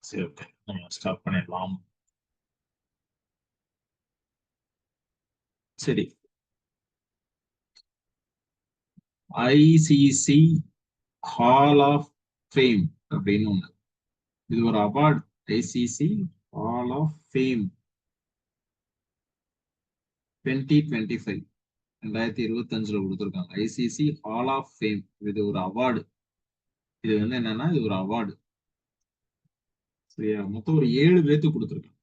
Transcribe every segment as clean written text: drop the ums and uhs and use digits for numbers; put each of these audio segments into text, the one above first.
சரி, ஓகே, நம்ம ஸ்டார்ட் பண்ணிடலாம். சரி, ஐசிசி ஹால் ஆஃப் ஃபேம் அப்படின்னு ஒண்ணு. இது ஒரு award. ICC hall of fame 2025 2025 கொடுத்துருக்காங்க. ஐசிசி ஹால் ஆஃப் ஃபேம் இது ஒரு அவார்டு. இது வந்து என்னன்னா, இது ஒரு அவார்டு. சரியா? மொத்தம் ஒரு 7 பேத்துக்கு கொடுத்துருக்காங்க.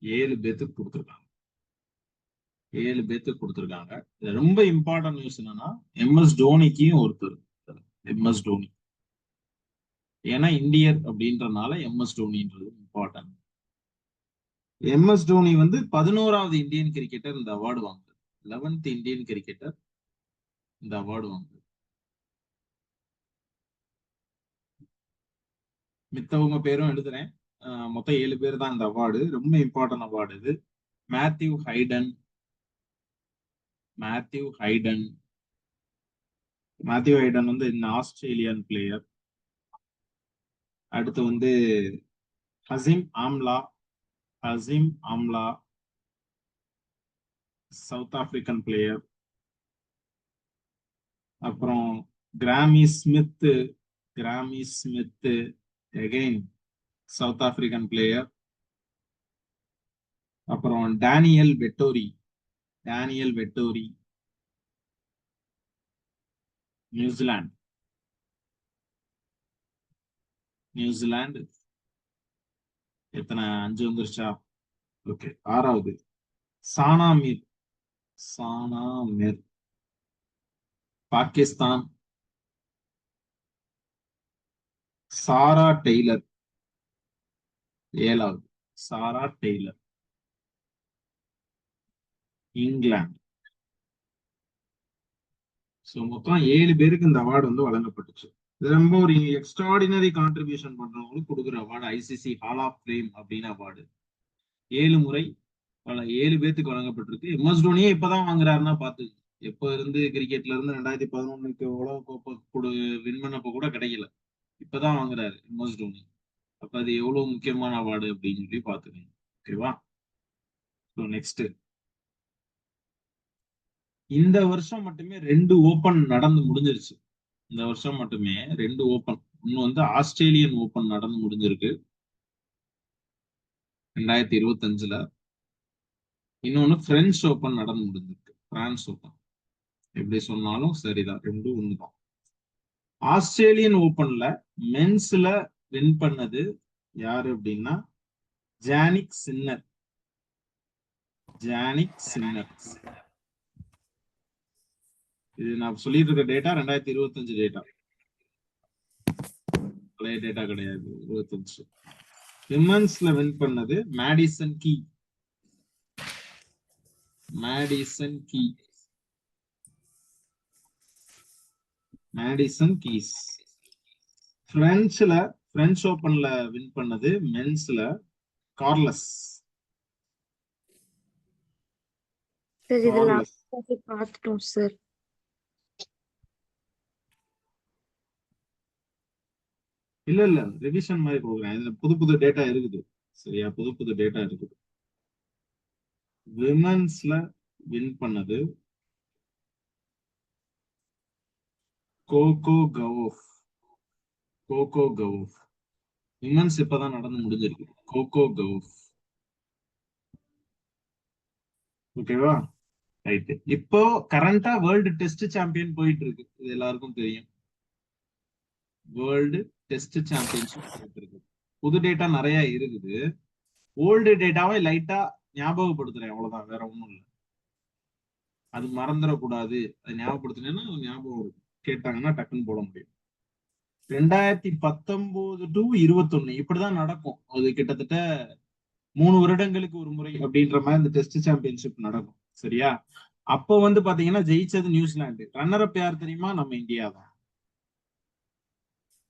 7 பேத்துக்கு கொடுத்துருக்காங்க. 7 பேத்துக்கு கொடுத்துருக்காங்க. இது ரொம்ப இம்பார்ட்டன்ட் நியூஸ் என்னன்னா, எம்எஸ் தோனிக்கும் ஒருத்தர். எம்எஸ் தோனி. ஏன்னா இந்தியர் அப்படின்றனால எம்எஸ் தோனின்றது இம்பார்ட்டன்ட். எம்எஸ் தோனி வந்து 11வது இந்தியன் கிரிக்கெட்டர் இந்த அவார்டு வாங்குது. 11th இந்தியன் கிரிக்கெட்டர் இந்த அவார்டு வாங்குது. மித்தவங்க பேரும் எழுதுறேன். மொத்தம் 7 பேர் தான் இந்த அவார்டு. ரொம்ப இம்பார்ட்டன்ட் அவார்டு இது. Matthew Hayden. மேத்யூ ஹைடன் வந்து ஆஸ்திரேலியன் பிளேயர். அடுத்து வந்து Hashim Amla South African player. அப்புறம் Graeme Smith again South African player. அப்புறம் டேனியல் வெட்டோரி நியூசிலாந்து. எத்தனை? 5 வந்துருச்சா? ஓகே, 6வது சானா மிர் பாகிஸ்தான். சாரா டெய்லர் 7வது. Sarah Taylor England. மொத்தம் 7 பேருக்கு இந்த அவார்டு வந்து வழங்கப்பட்டுச்சு. இது ரொம்ப ஒரு எக்ஸ்ட்ராடினரி கான்ட்ரிபியூஷன் பண்றவங்களுக்கு கொடுக்குற award. ICC hall of fame அப்படின்னு அவார்டு 7 முறை 7 பேத்துக்கு வழங்கப்பட்டிருக்கு. எம்எஸ் தோனியே இப்பதான் வாங்குறாருன்னா பாத்து. எப்ப இருந்து கிரிக்கெட்ல இருந்து 2011 உலக கோப்பை வின் பண்ணப்ப கூட கிடைக்கல. இப்பதான் வாங்குறாரு எம்எஸ் தோனி. அப்ப அது எவ்வளவு முக்கியமான அவார்டு அப்படின்னு சொல்லி பாத்துக்கணும். ஓகேவா? நெக்ஸ்ட், இந்த வருஷம் மட்டுமே 2 ஓபன் நடந்து முடிஞ்சிருச்சு. இந்த வருஷம் மட்டுமே 2 ஓபன். ஒன்னு வந்து ஆஸ்திரேலியன் ஓபன் நடந்து முடிஞ்சிருக்கு 2025. இன்னொன்னு பிரெஞ்சு ஓபன் நடந்து முடிஞ்சிருக்கு. France open. எப்படி சொன்னாலும் சரிதான், 2 ஒண்ணுதான். ஆஸ்திரேலியன் ஓபன்ல மென்ஸ்ல வின் பண்ணது யாரு அப்படின்னா ஜானிக் சின்னர். இது நான் சொல்லிட்டு இருக்க டேட்டா 2025 டேட்டா, பழைய டேட்டா கிடையாது. 25. விமன்ஸ்ல வின் பண்ணது மேடிசன் கீஸ். பிரெஞ்சு ஓபன்ல வின் பண்ணது மென்ஸ்ல கார்லஸ். சார் இல்ல ரிவிஷன் மாதிரி கொடுக்குறேன். இதுல புது டேட்டா இருக்குது. சரியா? புது டேட்டா இருக்குது. விமன்ஸ்ல வின் பண்ணது கோகோ கவுஃப். விமன்ஸ் இப்பதான் நடந்து முடிஞ்சிருக்கு. கோகோ கவுஃப். ஓகேவா? ரைட். இப்போ கரண்டா வேர்ல்டு டெஸ்ட் சாம்பியன் போயிட்டு இருக்கு. இது எல்லாருக்கும் தெரியும். வேர்ல்டு டெஸ்ட் சாம்பியன்ஷிப் போயிட்டு இருக்கு. புது டேட்டா நிறைய இருக்குது. ஓல்டு டேட்டாவை லைட்டா ஞாபகப்படுத்துறேன், அவ்வளவுதான், வேற ஒண்ணும் இல்லை. அது மறந்துடக்கூடாது. அது ஞாபகப்படுத்தினேன்னா ஞாபகம் கேட்டாங்கன்னா டக்குன்னு போட முடியும். 2019 to 21 இப்படிதான் நடக்கும். அது கிட்டத்தட்ட 3 வருடங்களுக்கு ஒரு முறை அப்படின்ற மாதிரி இந்த டெஸ்ட் சாம்பியன்ஷிப் நடக்கும். சரியா? அப்போ வந்து பாத்தீங்கன்னா ஜெயிச்சது நியூசிலாந்து. ரன்னர் அப் யார் தெரியுமா? நம்ம இந்தியா தான்.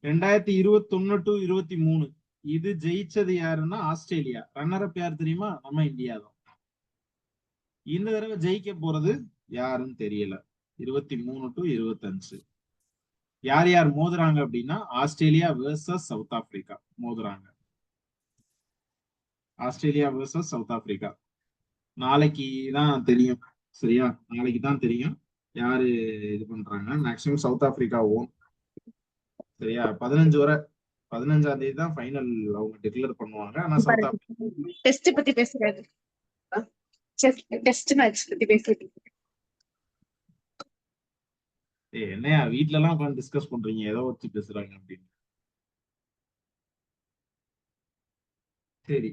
2021 to 23 இது ஜெயிச்சது யாருன்னா ஆஸ்திரேலியா. ரன்னர் அப் யார் தெரியுமா? நம்ம இந்தியா தான். இந்த தடவை ஜெயிக்க போறது யாருன்னு தெரியல. 23 to 25 யார் மோதுறாங்க அப்படின்னா ஆஸ்திரேலியா வெர்சஸ் சவுத் ஆப்பிரிக்கா மோதுறாங்க. Australia versus South Africa. நாளைக்கு தான் தெரியும். சரியா, நாளைக்கு தான் தெரியும் யாரு இது பண்றாங்க. Maximum south Africa own. சரியா, 15 தேதி தான் ஃபைனல் அவங்க டிக்ளேர் பண்ணுவாங்க. ஆனா சவுத் ஆப்பிரிக்கா டெஸ்ட் பத்தி பேசுறாரு. டெஸ்ட் மேட்ச் பத்தி பேசுறது. என்னையா வீட்ல எல்லாம் உட்காந்து டிஸ்கஸ் பண்றீங்க, ஏதோ வச்சு பேசுறாங்க அப்படின்னு. சரி,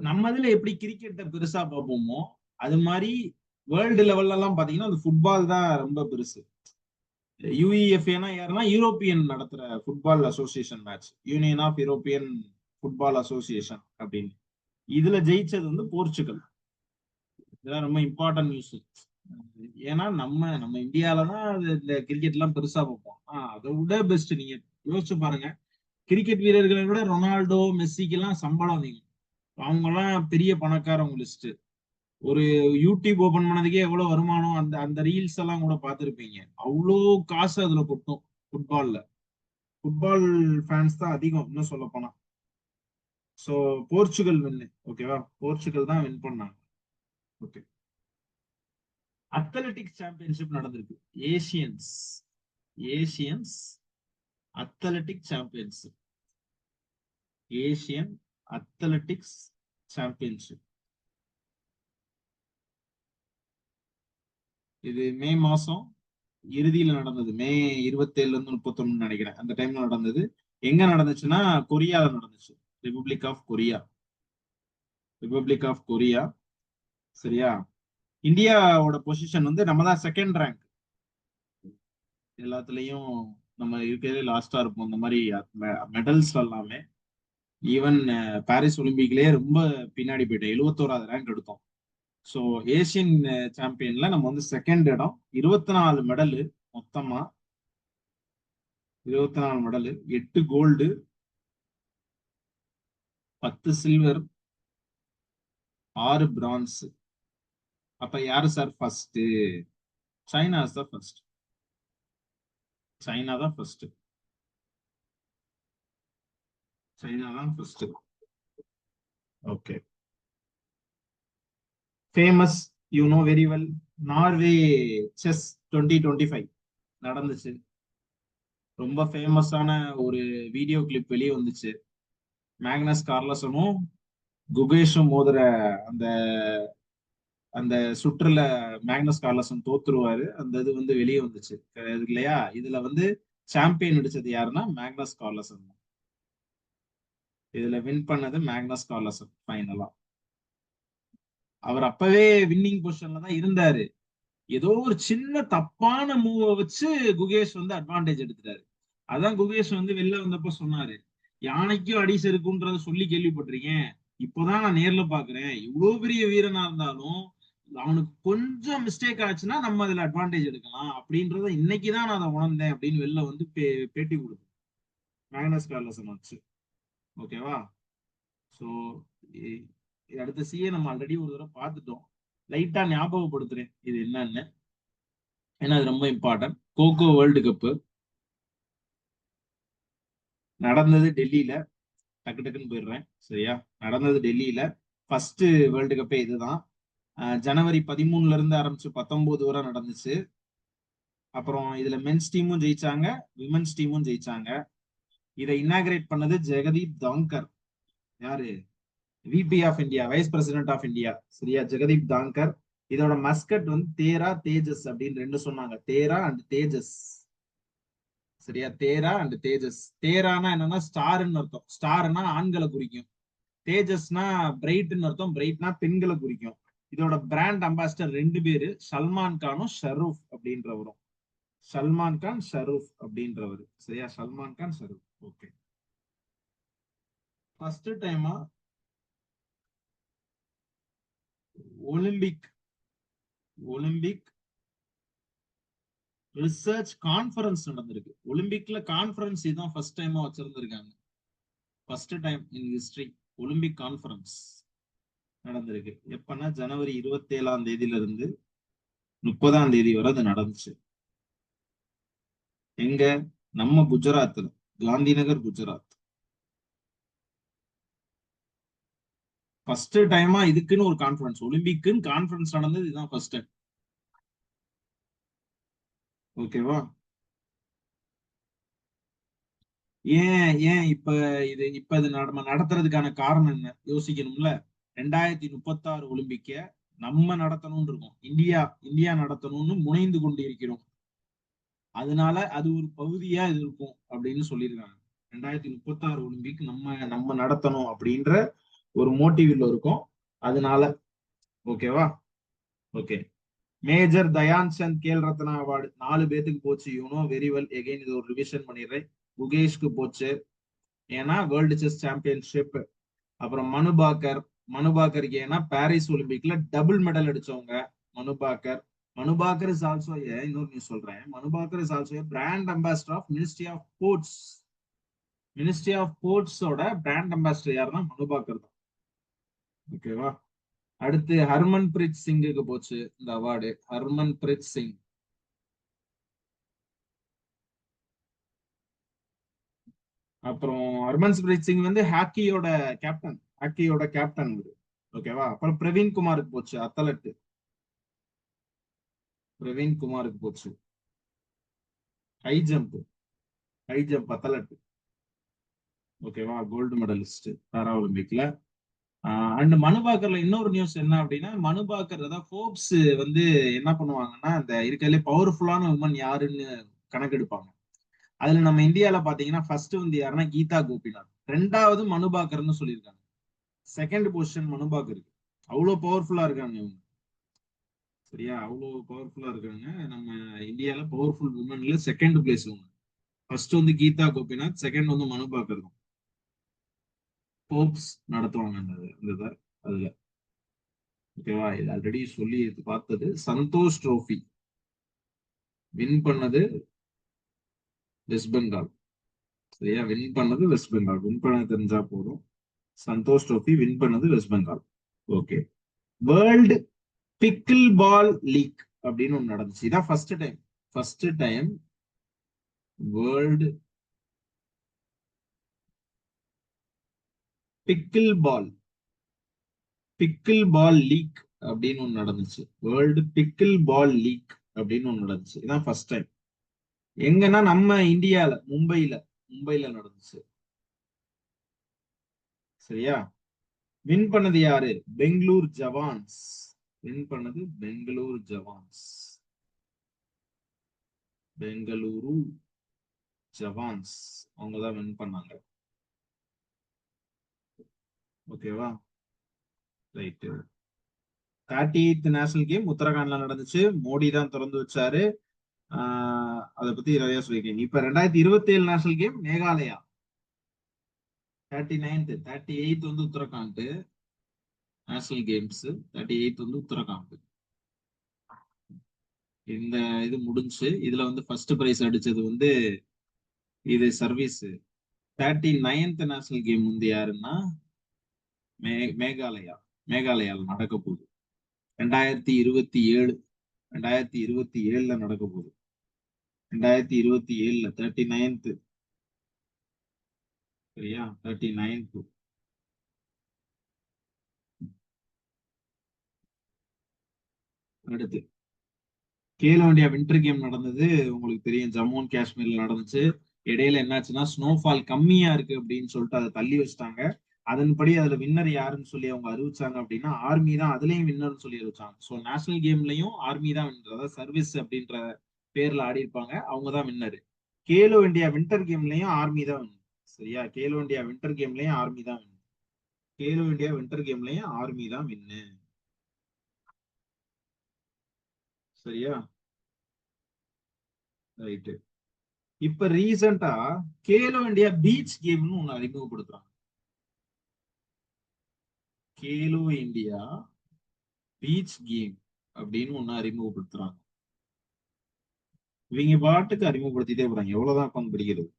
நம்ம இதுல எப்படி கிரிக்கெட்டை பெருசா பார்ப்போமோ அது மாதிரி வேர்ல்டு லெவல்ல எல்லாம் பாத்தீங்கன்னா அது ஃபுட்பால் தான் ரொம்ப பெருசு. யுஇஎஃப்ஏனா யாருன்னா யூரோப்பியன் நடத்துற football association match, union of European football association அப்படின்னு. இதுல ஜெயிச்சது வந்து போர்ச்சுகல். இதெல்லாம் ரொம்ப இம்பார்ட்டன்ட் நியூஸ். ஏன்னா நம்ம நம்ம இந்தியால தான் இந்த கிரிக்கெட் எல்லாம் பெருசா பார்ப்போம். அதை விட பெஸ்ட் நீங்க யோசிச்சு பாருங்க, கிரிக்கெட் வீரர்களை விட ரொனால்டோ மெஸ்ஸிக்கு எல்லாம் சம்பளம் அதிகம். அவங்க எல்லாம் பெரிய பணக்காரவங்க லிஸ்ட். ஒரு யூடியூப் ஓபன் பண்ணதுக்கே எவ்வளவு வருமானம், அந்த அந்த ரீல்ஸ் எல்லாம் கூட பார்த்திருப்பீங்க. அவ்வளோ காசு அதுல கொட்டும் ஃபுட்பால்ல. ஃபுட்பால் ஃபேன்ஸ் தான் அதிகம் இன்னும் சொல்ல போனா. சோ போர்ச்சுகல் வின்னு. ஓகேவா, போர்ச்சுகல் தான் வின் பண்ணாங்க. ஓகே, அத்லெட்டிக்ஸ் சாம்பியன்ஷிப் நடந்திருக்கு. Asians Asians athletic championship, Asian athletics championship. இது மே மாசம் இறுதியில நடந்தது. மே 27 இருந்து 31 நினைக்கிறேன், அந்த டைம்ல நடந்தது. எங்க நடந்துச்சுன்னா கொரியால நடந்துச்சு. Republic of Korea, republic of Korea. சரியா, இந்தியாவோட பொசிஷன் வந்து நம்ம தான் செகண்ட் ரேங்க் எல்லாத்துலயும். நம்ம இருக்கிறதே லாஸ்டா இருப்போம் இந்த மாதிரி மெடல்ஸ் எல்லாமே. ஈவன் பாரிஸ் ஒலிம்பிக்லயே ரொம்ப பின்னாடி போயிட்டோம், 71வது ரேங்க் எடுத்தோம். ஸோ ஏசியன் சாம்பியன்ல நம்ம வந்து செகண்ட் இடம். 24 மெடலு மொத்தமா, 24 மெடலு, 8 கோல்டு, 10 சில்வர், 6 பிரான்ஸ். அப்ப யாரு சார் ஃபர்ஸ்ட்? சைனா தான் ஃபர்ஸ்ட். சைனா தான் ஃபர்ஸ்ட். சைனா தான் first. Okay, famous, you know very well, Norway chess 2025 நடந்துச்சு. ரொம்ப ஃபேமஸான ஒரு வீடியோ கிளிப் வெளியே வந்துச்சு. மேக்னஸ் கார்லசனும் குகேஷும் மோதுற அந்த அந்த சுற்றுல மேக்னஸ் கார்லசன் தோத்துருவாரு. அந்த இது வந்து வெளியே வந்துச்சு இல்லையா. இதுல வந்து சாம்பியன் அடிச்சது யாருன்னா மேக்னஸ் கார்லசன். இதுல வின் பண்ணது மேக்னஸ் கார்லசன் ஃபைனலா. அவர் அப்பவே வின்னிங் பொசிஷன்ல தான் இருந்தாரு. ஏதோ ஒரு சின்ன தப்பான மூவை வச்சு குகேஷ் வந்து அட்வான்டேஜ் எடுத்துட்டாரு. அதான் குகேஷ் வந்து வெளில வந்தப்ப சொன்னாரு, யானைக்கும் அடி செருக்குன்றத சொல்லி கேள்விப்பட்டிருக்கேன், இப்போதான் நான் நேர்ல பாக்குறேன். இவ்வளவு பெரிய வீரனா இருந்தாலும் அவனுக்கு கொஞ்சம் மிஸ்டேக் ஆச்சுன்னா நம்ம அதுல அட்வான்டேஜ் எடுக்கலாம் அப்படின்றத இன்னைக்குதான் நான் அதை உணர்ந்தேன் அப்படின்னு வெளில வந்து பேட்டி கொடுத்து மேக்னஸ் கார்லசன் வச்சு. ஓகேவா. ஸோ அடுத்த சிஏ நம்ம ஆல்ரெடி ஒரு தடவை பார்த்துட்டோம். லைட்டா ஞாபகப்படுத்துறேன் இது என்னன்னு, ஏன்னா அது ரொம்ப இம்பார்ட்டன்ட். கோகோ வேர்ல்டு கப்பு நடந்தது டெல்லியில. டக்கு டக்குன்னு போயிடுறேன். சரியா, நடந்தது டெல்லியில. ஃபர்ஸ்ட் வேர்ல்டு கப்பே இதுதான். ஜனவரி 13 இருந்து ஆரம்பிச்சு 19 வரை நடந்துச்சு. அப்புறம் இதுல மென்ஸ் டீமும் ஜெயிச்சாங்க, விமென்ஸ் டீமும் ஜெயிச்சாங்க. இதை இன்னாகிரேட் பண்ணது ஜெகதீப் தாங்கர். யாரு? VP of India, vice president of India. சரியா, ஜெகதீப் தாங்கர். இதோட மஸ்கட் வந்து தேரா தேஜஸ் அப்படின்னு ரெண்டு சொன்னாங்க, தேரா அண்ட் தேஜஸ். சரியா, தேரா அண்ட் தேஜஸ். தேரானா என்னன்னா ஸ்டார்ன்னு அர்த்தம், ஸ்டார்னா ஆண்களை குறிக்கும். தேஜஸ்னா பிரைட்னு அர்த்தம், பிரைட்னா பெண்களை குறிக்கும். இதோட பிராண்ட் அம்பாசிடர் ரெண்டு பேரு, சல்மான் கானும் ஷரூப் அப்படின்றவரும். சல்மான் கான் ஷரூப் அப்படின்றவர். சரியா, சல்மான் கான் ஷரூப். ஓகே, ஃபர்ஸ்ட் டைமா ஒலிம்பிக் ஒலிம்பிக் ரிசர்ச் கான்ஃபரன்ஸ் நடந்திருக்கு. ஒலிம்பிக்ல கான்ஃபரன்ஸ் இதுதான் ஃபர்ஸ்ட் டைமா வச்சிருந்திருக்காங்க. First time in history Olympic conference நடந்திருக்கு. எப்பன்னா ஜனவரி 27ஆம் தேதியில இருந்து 30ஆம் தேதி வரை அது நடந்துச்சு. எங்க? நம்ம குஜராத்ல, காந்தி நகர் குஜராத். ஃபர்ஸ்ட் டைமா இதுக்குன்னு ஒரு கான்ஃபரன்ஸ், ஒலிம்பிக்குன்னு கான்ஃபரன்ஸ் நடந்தது இதுதான் ஃபர்ஸ்ட் டைம். ஓகேவா? ஏன் ஏன் இப்ப இது நம்ம நடத்துறதுக்கான காரணம் என்ன யோசிக்கணும்ல. 2036 ஒலிம்பிக்க நம்ம நடத்தணும்னு இருக்கோம். இந்தியா நடத்தணும்னு முனைந்து கொண்டு இருக்கிறோம். அதனால அது ஒரு பகுதியா இது இருக்கும் அப்படின்னு சொல்லியிருக்காங்க. 2036 ஒலிம்பிக் நம்ம நடத்தணும் அப்படின்ற ஒரு மோட்டிவ்ல இருக்கும். அதனால ஓகேவா? Okay. Major Dhyan Chand Khel Ratna award 4 பேத்துக்கு போச்சு. Very well. எகைன் இது ஒரு ரிவிஷன் பண்ணிடுறேன். குகேஷ்க்கு போச்சு, ஏன்னா வேர்ல்டு செஸ் சாம்பியன்ஷிப். அப்புறம் மனுபாக்கருக்கு ஏன்னா Paris ஒலிம்பிக்ல double medal அடிச்சவங்க Manu Bhaker. Manu Bhaker is also இன்னொரு நியூஸ் சொல்றேன். Manu Bhaker is also brand ambassador of ministry of sports. Ministry of ஸ்போர்ட்ஸோட brand ambassador யாருன்னா மனுபாக்கர் தான். ஓகேவா? அடுத்து ஹர்மன் பிரீத் சிங்குக்கு போச்சு இந்த அவார்டு. ஹர்மன் பிரீத் சிங். அப்புறம் ஹர்மன் பிரீத் சிங் வந்து ஹாக்கியோட கேப்டன். ஓகேவா? அப்புறம் பிரவீன் குமாருக்கு போச்சு, அத்லட். பிரவீன் குமாருக்கு போச்சு. High jump athlete. ஓகேவா? கோல்டு மெடலிஸ்ட் பாரா ஒலிம்பிக்ல. அண்ட் மனுபாக்கர்ல இன்னொரு நியூஸ் என்ன அப்படின்னா, மனுபாக்கர் அதாவது ஃபோர்ப்ஸ் வந்து என்ன பண்ணுவாங்கன்னா, அந்த இருக்கிறதுல பவர்ஃபுல்லான உமன் யாருன்னு கணக்கெடுப்பாங்க. அதுல நம்ம இந்தியால பாத்தீங்கன்னா ஃபர்ஸ்ட் வந்து யாருன்னா கீதா கோபிநாத், ரெண்டாவது மனுபாக்கர்னு சொல்லியிருக்காங்க. செகண்ட் பொசிஷன் மனுபாக்கருக்கு. அவ்வளவு பவர்ஃபுல்லா இருக்காங்க இவங்க. சரியா? அவ்வளவு பவர்ஃபுல்லா இருக்காங்க. நம்ம இந்தியால பவர்ஃபுல் உமன்ல செகண்ட் பிளேஸ் இவங்க. ஃபர்ஸ்ட் வந்து கீதா கோபிநாத், செகண்ட் வந்து மனுபாக்கர் தான். போப்ஸ் நடத்துவாங்க அந்த அதுல. ஓகேவா? இது ஆல்ரெடி சொல்லி பார்த்தது. சந்தோஷ் ட்ரோஃபி வின் பண்ணது வெஸ்ட் பெங்கால். சரியா? வின் பண்ணது வெஸ்ட் பெங்கால். வின் பண்ண தெரிஞ்சா போதும். சந்தோஷ் ட்ரோஃபி வின் பண்ணது West Bengal. Okay. World pickleball league அப்படின்னு ஒண்ணு நடந்துச்சு. இதான் first time world pickleball league அப்படின்னு ஒண்ணு நடந்துச்சு. வேர்ல்டு பிக்கிள் பால் லீக் அப்படின்னு ஒண்ணு நடந்துச்சு. இதான் ஃபர்ஸ்ட் டைம். எங்கன்னா நம்ம இந்தியால மும்பைல நடந்துச்சு. சரியா? வின் பண்ணது யாரு? பெங்களூர் ஜவான்ஸ். வின் பண்ணது பெங்களூரு ஜவான்ஸ். அவங்கதான் வின் பண்ணாங்க. ஓகேவா? ரைட். 38th நேஷனல் கேம் உத்தரகாண்ட்ல நடந்துச்சு. மோடி தான் திறந்து வச்சாரு. அதை பத்தி நிறைய சொல்லியிருக்கேன். இப்ப 2027 நேஷனல் கேம் மேகாலயா. 38th வந்து உத்தரகாண்ட் நேஷனல் கேம்ஸ். 38th வந்து உத்தரகாண்ட். இந்த இது முடிஞ்சு இதுல வந்து ஃபர்ஸ்ட் பிரைஸ் அடிச்சது வந்து இது சர்வீஸ். 39th நேஷனல் கேம் வந்து யாருன்னா மேகாலயால நடக்க போகுது. 2027 நடக்க போகுது. 2027 39th. சரியா? 39th. அடுத்து கேலோ இந்தியா வின்டர் கேம் நடந்தது. உங்களுக்கு தெரியும், ஜம்மு அண்ட் காஷ்மீர்ல நடந்துச்சு. இடையில என்னாச்சுன்னா ஸ்னோஃபால் கம்மியா இருக்கு அப்படின்னு சொல்லிட்டு அதை தள்ளி வச்சுட்டாங்க. அதன்படி அதுல வின்னர் யாருன்னு சொல்லி அவங்க அறிவிச்சாங்க அப்படின்னா ஆர்மி தான் அதுலயும் வின்னர்னு சொல்லி அறிவிச்சாங்க. ஸோ நேஷனல் கேம்லயும் ஆர்மி தான் வின்னர். அதாவது சர்வீஸ் அப்படின்ற பேர்ல ஆடி இருப்பாங்க, அவங்க தான் வின்னர். கேலோ இந்தியா வின்டர் கேம்லயும் ஆர்மி தான் வின்னர். சரியா? கேலோ இந்தியா வின்டர் கேம்லயும் ஆர்மி தான் வின்னர். கேலோ இந்தியா வின்டர் கேம்லயும் ஆர்மி தான் வின்னு. சரியா? ரைட்டு. இப்ப ரீசெண்டா கேலோ இந்தியா பீச் கேம்னு ஒண்ணு அறிமுகப்படுத்துறாங்க. கேலோ இந்தியா பீச் கேம் அப்படின்னு ஒண்ணு அறிமுகப்படுத்துறாங்க. இவங்க பாட்டுக்கு அறிமுகப்படுத்திட்டே போறாங்க. எவ்வளவுதான் உட்காந்து படிக்கிறது,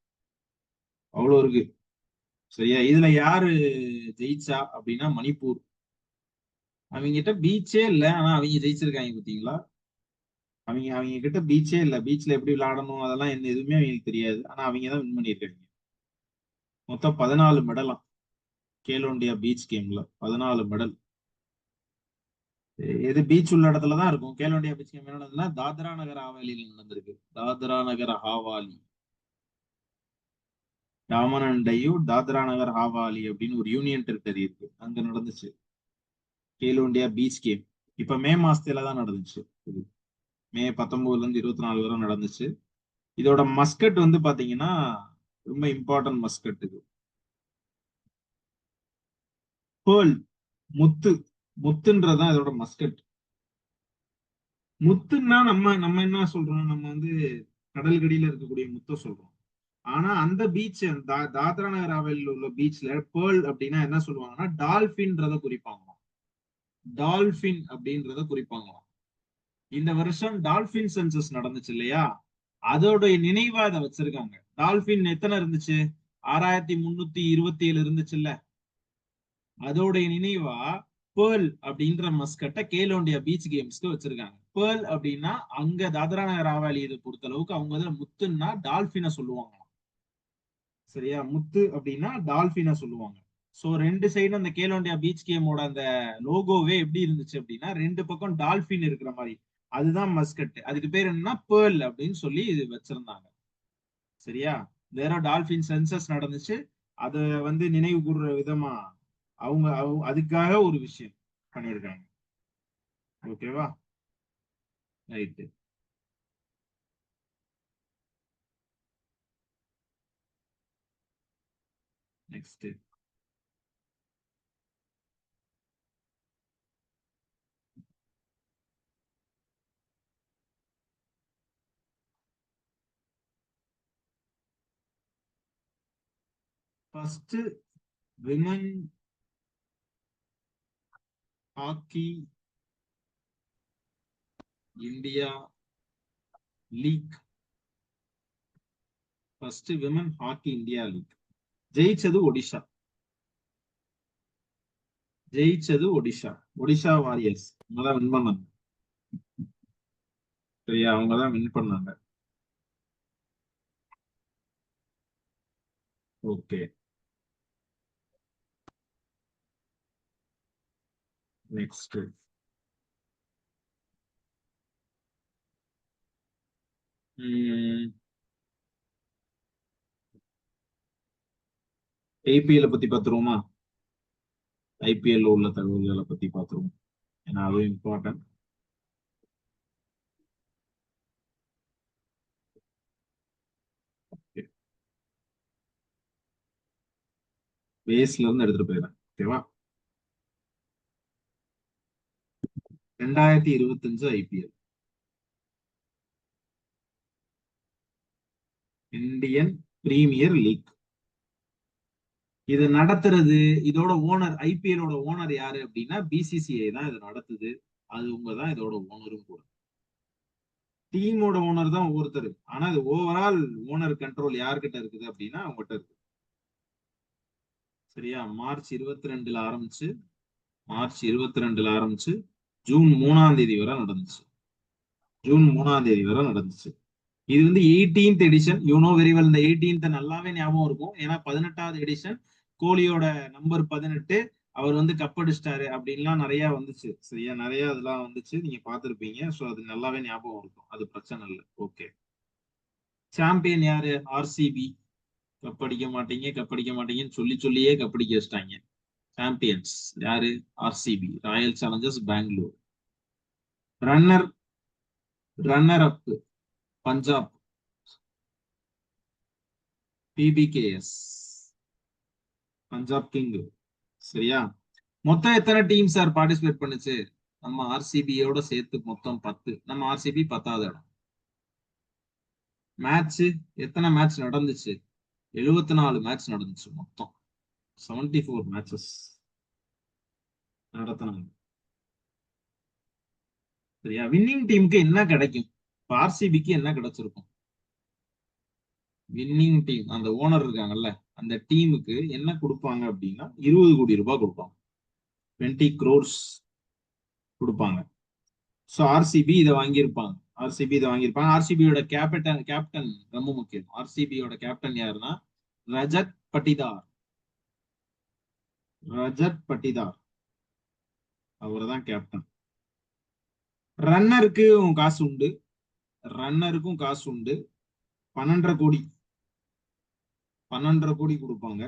அவ்வளவு இருக்கு. சரியா? இதுல யாரு ஜெயிச்சா அப்படின்னா மணிப்பூர். அவங்க கிட்ட பீச்சே இல்ல, ஆனா அவங்க ஜெயிச்சிருக்காங்க. பாத்தீங்களா? அவங்க கிட்ட பீச்சே இல்ல. பீச்ல எப்படி விளையாடணும் அதெல்லாம் எதுவுமே அவங்களுக்கு தெரியாது. ஆனா அவங்க தான் வின் பண்ணியிருக்காங்க. மொத்தம் 14 மெடலாம். கேலோ இந்தியா பீச் கேம்ல 14 மெடல். எது பீச் உள்ள இடத்துலதான் இருக்கும். கேலோ இந்தியா பீச் கேம் என்ன நடந்ததுன்னா தாத்ரா நகர் ஹாவேலியில் நடந்திருக்கு. தாத்ரா நகர் ஹாவாலி, டாமன் அண்ட் டையூ தாத்ரா நகர் ஹாவாலி அப்படின்னு ஒரு யூனியன் டெரிட்டரி இருக்கு, அங்க நடந்துச்சு கேலோ இந்தியா பீச் கேம். இப்ப மே மாசத்துல தான் நடந்துச்சு இது. மே 19ல இருந்து 24 வரை நடந்துச்சு. இதோட மஸ்கட் வந்து பாத்தீங்கன்னா ரொம்ப இம்பார்ட்டன்ட் மஸ்கட் இது. பேர்ல், முத்து. முத்துன்றதுதான் இதோட மஸ்கட். முத்துன்னா நம்ம நம்ம என்ன சொல்றோம், நம்ம வந்து கடல்கடியில இருக்கக்கூடிய முத்தை சொல்றோம். ஆனா அந்த பீச் தாத்ரா நகர் ஹாவேலியில் உள்ள பீச்ல பேர்ல் அப்படின்னா என்ன சொல்லுவாங்கன்னா டால்பின்றத குறிப்பாங்க. டால்பின் அப்படின்றத குறிப்பாங்க. இந்த வருஷம் டால்பின் சென்சஸ் நடந்துச்சு இல்லையா, அதோடைய நினைவா அதை வச்சிருக்காங்க. டால்பின் எத்தனை இருந்துச்சு, 6327 இருந்துச்சு இல்ல, அதோடைய நினைவா பேர்ல் அப்படின்ற மஸ்கட்டை கேலோ இந்தியா பீச் கேம்ஸ்க்கு வச்சிருக்காங்க. பேர்ல் அப்படின்னா அங்க தாத்ரா நகர் ஹாவேலி இதை பொறுத்த அளவுக்கு அவங்க இதுல முத்துன்னா டால்பினை சொல்லுவாங்க. சரியா, முத்து அப்படின்னா டால்பினை சொல்லுவாங்க. சோ ரெண்டு சைடும் அந்த கேலோ இந்தியா பீச் கேமோட அந்த லோகோவே எப்படி இருந்துச்சு அப்படின்னா ரெண்டு பக்கம் டால்பின் இருக்கிற மாதிரி. அதுதான் மஸ்கட். அதுக்கு பேர் என்னன்னா பேர்ல் அப்படின்னு சொல்லி இது வச்சிருந்தாங்க. சரியா, வேற டால்பின் சென்சஸ் நடந்துச்சு, அத வந்து நினைவு கூறுற விதமா அவங்க அதுக்காக ஒரு விஷயம் பண்ணியிருக்காங்க. ஓகேவா, right. Next first women hockey India league. First women hockey India league ஜெயிச்சது ஒடிஷா. ஜெயிச்சது ஒடிஷா. ஒடிஷா வாரியர்ஸ் அவங்க தான் வின் பண்ணாங்க. சரியா, அவங்க தான் வின் பண்ணாங்க. ஓகே, நெக்ஸ்ட் ஐபிஎல் பத்தி பாத்துருவோமா? ஐபிஎல் உள்ள தகவல்களை பத்தி பாத்துருவோம், ஏன்னா அதுவும் இம்பார்ட்டன்ட். பேஸ்ல இருந்து எடுத்துட்டு போயிடறேன். ஓகேவா, 2025 ஐபிஎல் இந்தியன் பிரீமியர் லீக். இது நடத்துறது, இதோட ஓனர், ஐபிஎலோட ஓனர் யாரு அப்படின்னா பிசிசிஐ தான் இது நடத்துது. அது உங்க தான் இதோட ஓனரும் கூட. டீமோட ஓனர் தான் ஒவ்வொருத்தர், ஆனா இது ஓவரால் ஓனர் கண்ட்ரோல் யார்கிட்ட இருக்குது அப்படின்னா அவங்ககிட்ட இருக்கு. சரியா, மார்ச் 22ல ஆரம்பிச்சு ஜூன் 3ஆம் தேதி வரை நடந்துச்சு. ஜூன் 3ஆம் தேதி வரை நடந்துச்சு. இது வந்து 18th edition. You know very well, இந்த 18th நல்லாவே ஞாபகம் இருக்கும், ஏன்னா 18வது எடிஷன் கோலியோட நம்பர் 18, அவர் வந்து கப் அடிச்சிட்டாரு அப்படின்லாம் நிறைய வந்துச்சு. சரியா, நிறைய அதெல்லாம் வந்துச்சு, நீங்க பார்த்திருப்பீங்க. ஸோ அது நல்லாவே ஞாபகம் இருக்கும், அது பிரச்சனை இல்லை. ஓகே, சாம்பியன் யாரு? ஆர்சிபி. கப் அடிக்க மாட்டீங்க கப் அடிக்க மாட்டீங்கன்னு சொல்லி சொல்லியே கப் அடிக்க வச்சிட்டாங்க. சாம்பியன்ஸ் யாரு? RCB, royal challengers Bengaluru. Runner runner up Punjab, PBKS, Punjab king. சரியா, மொத்தம் எத்தனை டீம் சார் பார்ட்டிசிபேட் பண்ணுச்சு? நம்ம ஆர்சிபியோட சேர்த்து மொத்தம் 10. நம்ம ஆர்சிபி 10வது இடம். மேட்ச் எத்தனை மேட்ச் நடந்துச்சு? 74 மேட்ச் நடந்துச்சு மொத்தம். 74 மேட்சஸ் நடத்தினாங்க. சரியா, வின்னிங் டீமுக்கு என்ன கிடைக்கும்? ஆர்சிபிக்கு என்ன கிடைச்சிருக்கும்? வின்னிங் டீம், அந்த ஓனர் இருக்காங்கல்ல, அந்த டீமுக்கு என்ன கொடுப்பாங்க அப்படின்னா 20 கோடி ரூபாய் கொடுப்பாங்க. 20 crores கொடுப்பாங்க. ஸோ ஆர்சிபி இதை வாங்கியிருப்பாங்க. ஆர்சிபியோட கேப்டன் ரொம்ப முக்கியம். ஆர்சிபியோட கேப்டன் யாருன்னா ரஜத் பட்டிதார். ரஜத் பட்டிதார், அவர்தான் கேப்டன். ரன்னருக்கு காசு உண்டு, ரன்னருக்கும் காசு உண்டு. 12.5 கோடி, 12.5 கோடி கொடுப்பாங்க.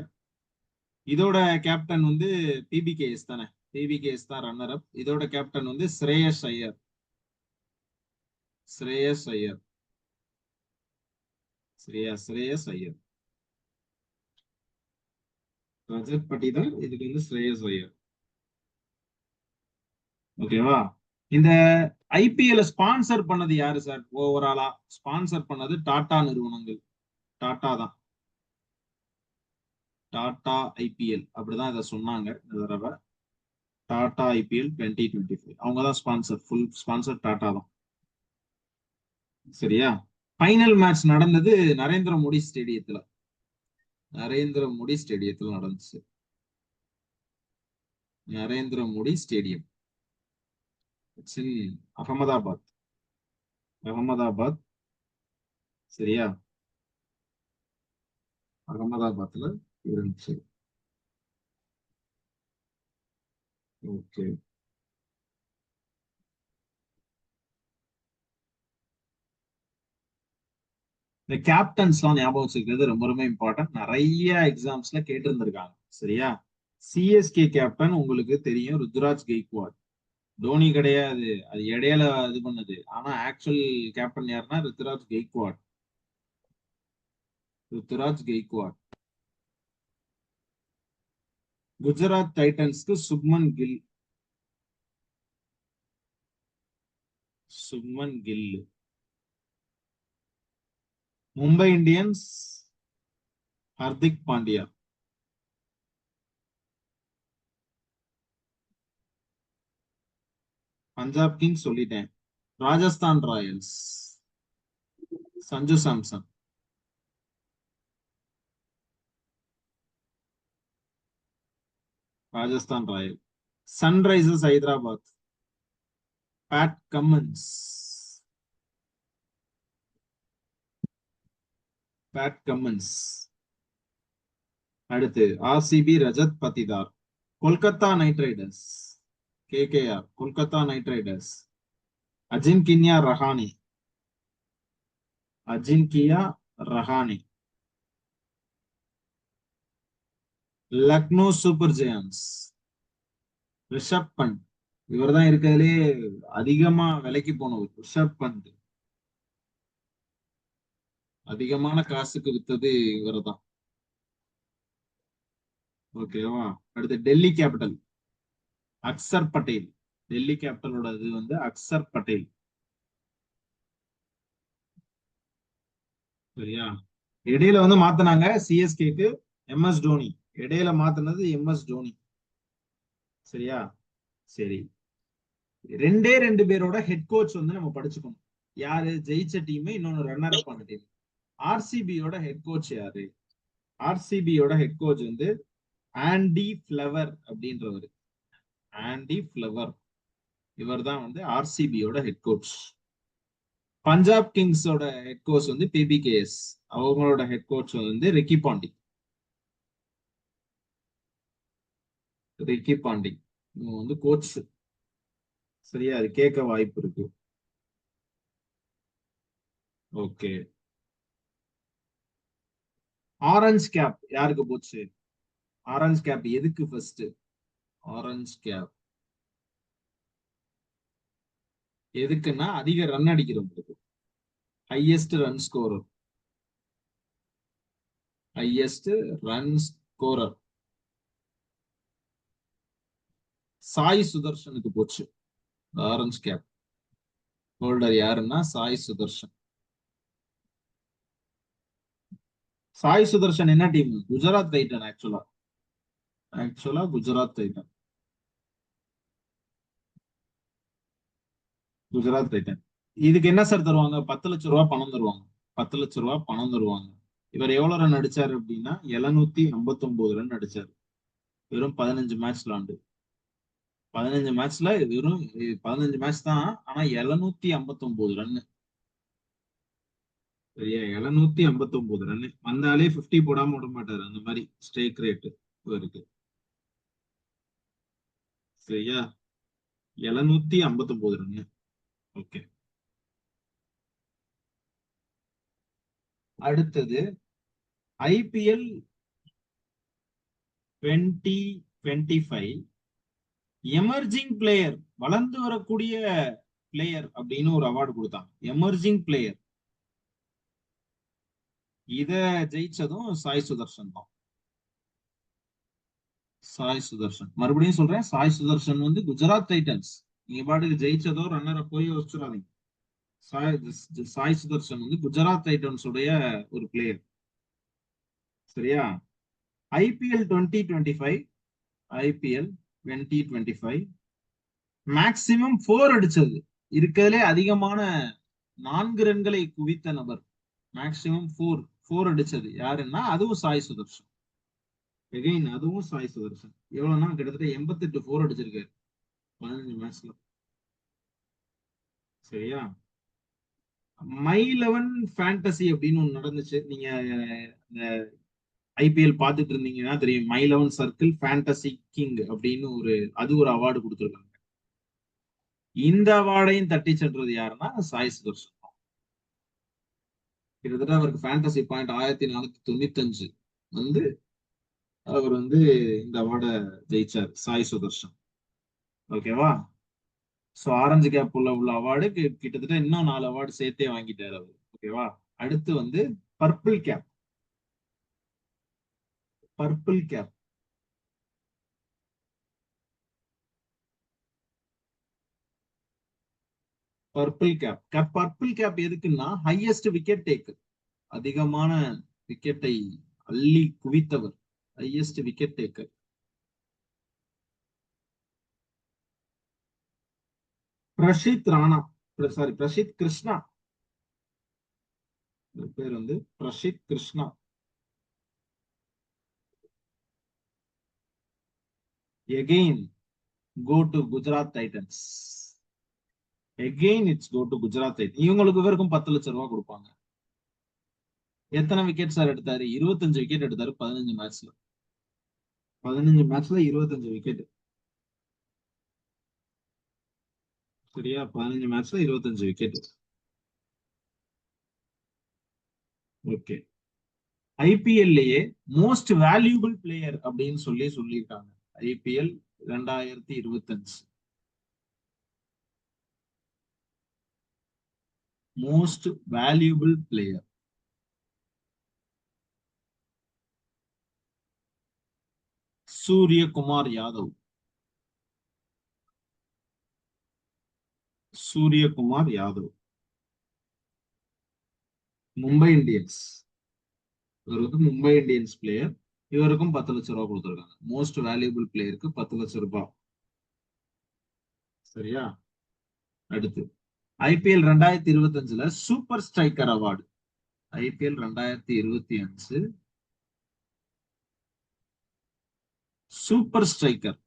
இதோட கேப்டன் வந்து பிபிகேஎஸ் தானே, பிபிகேஎஸ் தான் ரன்னர் அப். இதோட கேப்டன் வந்து ஸ்ரேயஸ் ஐயர், ஸ்ரேயஸ் ஐயர், ஸ்ரேயஸ் ஐயர். ரஜத் பட்டிதார், இதுக்கு வந்து ஸ்ரேயஸ் ஐயர். ஓகேவா? இந்த ஐபிஎல் ஸ்பான்சர் பண்ணது யாரு சார்? ஓவராலா ஸ்பான்சர் பண்ணது டாடா நிறுவனங்கள், டாடா தான். டாடா ஐபிஎல் அப்படிதான் இதை சொன்னாங்க இந்த தடவை. டாடா ஐபிஎல் 2025 அவங்க தான் ஸ்பான்சர், ஃபுல் ஸ்பான்சர் டாடா தான். சரியா? ஃபைனல் மேட்ச் நடந்தது நரேந்திர மோடி ஸ்டேடியத்துல, நரேந்திர மோடி ஸ்டேடியத்துல நடந்துச்சு. நரேந்திர மோடி ஸ்டேடியம் அகமதாபாத், அகமதாபாத். சரியா? அகமதாபாத்ல இருந்துச்சு. ஓகே. இந்த கேப்டன்ஸ் எல்லாம் ஞாபகம் வச்சுக்கிறது ரொம்ப ரொம்ப இம்பார்ட்டன்ட். நிறைய எக்ஸாம்ஸ்ல கேட்டு இருந்திருக்காங்க. சரியா? சிஎஸ்கே கேப்டன் உங்களுக்கு தெரியும், ருத்ராஜ் கெய்க்வாட். தோனி கிடையாது, அது இடையில இது பண்ணது. ஆனா ஆக்சுவல் கேப்டன் யாருன்னா ருத்ராஜ் கெய்க்வாட், ருத்ராஜ் கெய்க்வாட். குஜராத் டைட்டன்ஸ்க்கு சுப்மன் கில், சுப்மன் கில். மும்பை இந்தியன்ஸ் ஹர்திக் பாண்டியா. பஞ்சாப் கிங்ஸ் சொல்லிட்டேன். Rajasthan Royals Sanju Samson. Rajasthan Royal. Sunrisers Hyderabad Pat Cummins, Pat Cummins. அடுத்து RCB Rajat Patidar. Kolkata Knight Riders KKR, Kolkata Knight Riders Ajinkya Rahane, Ajinkya Rahane. Lucknow Super Giants Rishabh Pant, இவர் தான் இருக்கிறதுலே அதிகமா விலைக்கு போனவர். ரிஷப் பண்ட் அதிகமான காசுக்கு வித்தது இவர் தான். ஓகேவா? அடுத்து டெல்லி கேபிட்டல் அக்சர் பட்டேல். டெல்லி கேபிட்டலோட இது வந்து அக்சர் பட்டேல். சரியா? இடையில வந்து மாத்தினாங்க சிஎஸ்கேக்கு எம்எஸ் தோனி, இடையில மாத்தினது எம்எஸ் தோனி. சரியா? சரி. ரெண்டே ரெண்டு பேரோட ஹெட் கோச் வந்து நம்ம படிச்சுக்கணும். யாரு? ஜெயிச்ச டீம், இன்னொன்னு ரன்னர் அப் ஆன டீம். ஆர்சிபியோட ஹெட் கோச் யாரு? ஆர்சிபியோட ஹெட் கோச் வந்து ஆண்டி ஃபிளவர் அப்படின்றவர். ஆண்டி ஃபிளவர், இவர் தான் வந்து ஆர்சிபியோட ஹெட் கோச். பஞ்சாப் கிங்ஸோட ஹெட் கோச் வந்து பிபிகேஎஸ், அவங்களோட ஹெட் கோச் வந்து ரிக்கி பாண்டி. ரிக்கி பாண்டி இவங்க வந்து கோச். சரியா? அது கேட்க வாய்ப்பு இருக்கு. ஓகே. ஆரஞ்ச் கேப் யாருக்கு போச்சு? ஆரஞ்ச் கேப் எதுக்கு ஃபர்ஸ்ட்? ஆரஞ்ச் கேப் எதுக்குன்னா அதிக ரன் அடிக்கிறவங்களுக்கு, highest run scorer, highest run scorer. Sai சுதர்ஷனுக்கு போச்சு ஆரஞ்ச் கேப். ஹோல்டர் யாருன்னா சாய் சுதர்ஷன். சாய் சுதர்ஷன் என்ன டீம்? குஜராத் டைட்டன். ஆக்சுவலா குஜராத் டைட்டன், குஜராத் டைட்டன். இதுக்கு என்ன சார் தருவாங்க? 10 லட்சம் ரூபாய் பணம் தருவாங்க, 10 லட்சம் ரூபாய் பணம் தருவாங்க. இவர் எவ்வளவு ரன் அடிச்சாரு அப்படின்னா 759 ரன் அடிச்சாரு, வெறும் 15 மேட்ச் விளாண்டு. 15 மேட்ச்ல வெறும் 15 மேட்ச் தான், ஆனா 759 ரன். சரியா? 759 ரன் வந்தாலே 50 போடாம விட மாட்டாரு, அந்த மாதிரி ஸ்ட்ரைக் ரேட் இருக்கு. சரியா? 759 ரன். ஓகே. அடுத்தது ஐபிஎல் 2025 எமர்ஜிங் பிளேயர், வளர்ந்து வரக்கூடிய பிளேயர் அப்படின்னு ஒரு அவார்டு கொடுத்தாங்க. Emerging player. இத ஜெயிச்சதும் சாய் சுதர்ஷன் தான். சாய் சுதர்ஷன், மறுபடியும் சொல்றேன், சாய் சுதர்ஷன் வந்து குஜராத் டைட்டன்ஸ். நீங்க பாட்டுக்கு ஜெயிச்சதோ ரன்னரை போய் வச்சுடாதீங்க. சாய் சுதர்ஷன் வந்து குஜராத் டைட்டன்ஸ் உடைய ஒரு பிளேயர். சரியா? ஐபிஎல் 2025 ஐபிஎல் 2025 மேக்சிமம் 4 அடிச்சது, இருக்கிறதுலே அதிகமான 4 ரன்களை குவித்த நபர். மேக்சிமம் 4 அடிச்சது யாருன்னா அதுவும் சாய் சுதர்ஷன். எகைன் அதுவும் சாய் சுதர்ஷன். எவ்வளவுனா கிட்டத்தட்ட 88 4 அடிச்சிருக்காரு 15 மேட்ச்ல. சரியா? மை 11 ஃபேண்டசி அப்படின்னு ஒண்ணு நடந்துச்சு. நீங்க ஐபிஎல் பார்த்துட்டு இருந்தீங்கன்னா தெரியும். மை 11 சர்க்கிள் ஃபேண்டசி கிங் அப்படின்னு அது ஒரு அவார்டு கொடுத்துருக்காங்க. இந்த அவார்டையும் தட்டி சென்றது யாருன்னா சாய் சுதர்ஷன். கிட்டத்தட்ட அவருக்கு ஃபேண்டசி பாயிண்ட் 1495 வந்து அவர் வந்து இந்த அவார்டை ஜெயிச்சார் சாய் சுதர்ஷன். ஓகேவா? சோ ஆரஞ்சு கேப் உள்ள அவார்டு கிட்டத்தட்ட இன்னும் 4 அவார்டு சேர்த்தே வாங்கிட்டாரு அவர். ஓகேவா? அடுத்து வந்து purple cap. Purple cap purple cap எதுக்குன்னா ஹையஸ்ட் விக்கெட் டேக்கர், அதிகமான விக்கெட்டை அள்ளி குவித்தவர், highest wicket taker. Prasidh Rana, Prasidh Krishna, பேர் வந்து Prasidh Krishna. Again go to Gujarat Titans. Again it's go to Gujarat Titans. இவங்களுக்கு இவருக்கும் 10 லட்சம் ரூபாய் கொடுப்பாங்க. எத்தனை விக்கெட் சார் எடுத்தாரு? 25 விக்கெட் எடுத்தாரு 15 மேட்ச்ல. 15 மேட்ச்ல 25 விக்கெட். சரியா? 15 மேட்ச்ல 25 விக்கெட். ஓகே. ஐபிஎல்லையே மோஸ்ட் வேல்யூபிள் பிளேயர் அப்படின்னு சொல்லியிருக்காங்க. IPL 2025 most valuable player Suryakumar Yadav. Suryakumar Yadav, Mumbai Indians. இவர் வந்து மும்பை இந்தியன்ஸ் பிளேயர். இவருக்கும் 10 லட்சம் ரூபாய் கொடுத்துருக்காங்க. மோஸ்ட் வேல்யூபிள் பிளேயருக்கு 10 லட்சம் ரூபாய். சரியா? அடுத்து IPL 2025 super striker award. IPL 2025 super striker,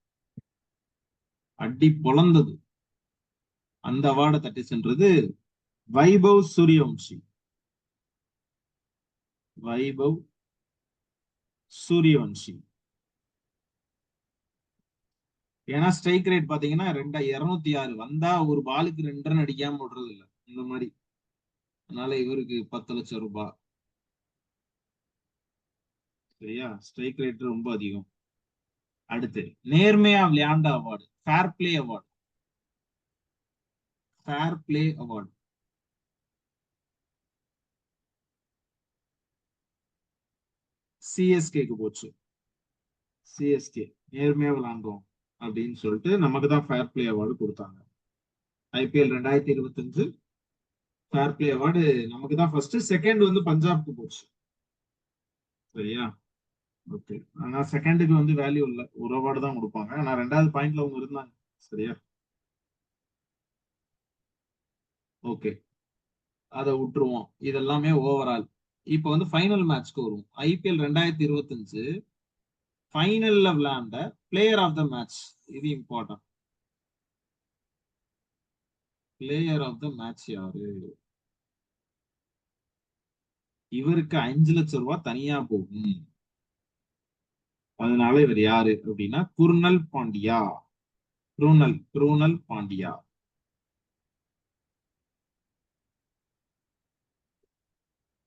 அடி பொழந்தது. அந்த அவார்டை தட்டி சென்றது வைபவ் சூரியவன்ஷி. வைபவ் சூரியவன்ஷி. ஏன்னா ஸ்ட்ரைக் ரேட் பாத்தீங்கன்னா 206 வந்தா ஒரு பாலுக்கு 2 ரன் அடிக்காம விடுறது இல்ல இந்த மாதிரி. அதனால இவருக்கு 10 லட்சம் ரூபாய். சரியா? ஸ்ட்ரைக் ரேட் ரொம்ப அதிகம். அடுத்து நேர்மையா விளையாண்ட award, fair play award. Fair play award சிஎஸ்கேக்கு போச்சு. சிஎஸ்கே நேர்மையா விளையாண்டோம் அப்படின்னு சொல்லிட்டு நமக்கு தான் ஃபேர் பிளே அவார்டு கொடுத்தாங்க. ஐபிஎல் 2025 ஃபேர் பிளே அவார்டு நமக்கு தான் ஃபர்ஸ்ட். செகண்ட் வந்து பஞ்சாப்க்கு போச்சு. சரியா? ஓகே. ஆனா செகண்டுக்கு வந்து வேல்யூ இல்ல, ஒரு அவார்டு தான் கொடுப்பாங்க. ஆனா 2வது பாயிண்ட்ல அவங்க இருந்தாங்க. சரியா? ஓகே, அதை விட்டுருவோம். இதெல்லாமே ஓவரால். இப்ப வந்து ஃபைனல் மேட்ச்க்கு வருவோம். ஐபிஎல் 2025 ஃபைனல்ல விளையாண்ட பிளேயர் ஆஃப் த மேட்ச். இது important. Player of the match யாரு? இவருக்கு 5 லட்சம் ரூபாய் தனியா போகும். அதனால இவர் யாரு அப்படின்னா குர்னல் பாண்டியா. குருணல் பாண்டியா.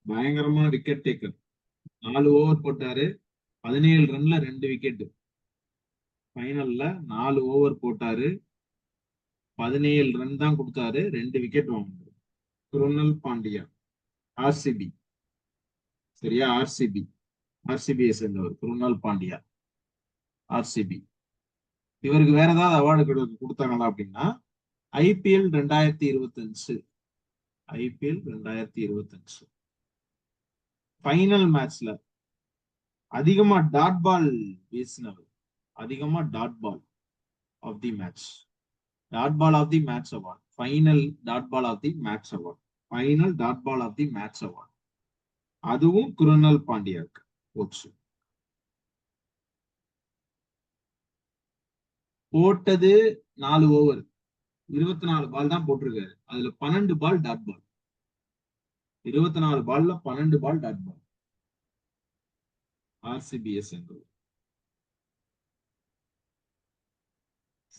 பயங்கரமா விக்கெட் டேக்கர். 4 ஓவர் போட்டாரு, 17 ரன்ல 2 விக்கெட். ஃபைனல்ல 4 ஓவர் போட்டாரு, 17 ரன் தான் கொடுத்தாரு, 2 விக்கெட் வாங்கினாரு. குருணல் பாண்டியா, ஆர்சிபி. சரியா, ஆர்சிபியை சேர்ந்தவர் குருணால் பாண்டியா, ஆர்சிபி. இவருக்கு வேற ஏதாவது அவார்டு கொடுத்தாங்களா அப்படின்னா, ஐபிஎல் 2025, ஐபிஎல் 2025 ஃபைனல் மேட்ச்ல அதிகமா டாட் பால் வீசினவர், அதிகமா dot ball of the match, dot ball of the match award, final dot ball of the match award, final dot ball of the match award, அதுவும் குருணால் பாண்டியாவுக்கு போச்சு. போட்டது 4 over, 24 பால் தான் போட்டிருக்காரு. அதுல 12 பால் டாட் பால். 24 பால்ல 12 பால் டாட் பால். ஆர்சிபிஎஸ் என்பது.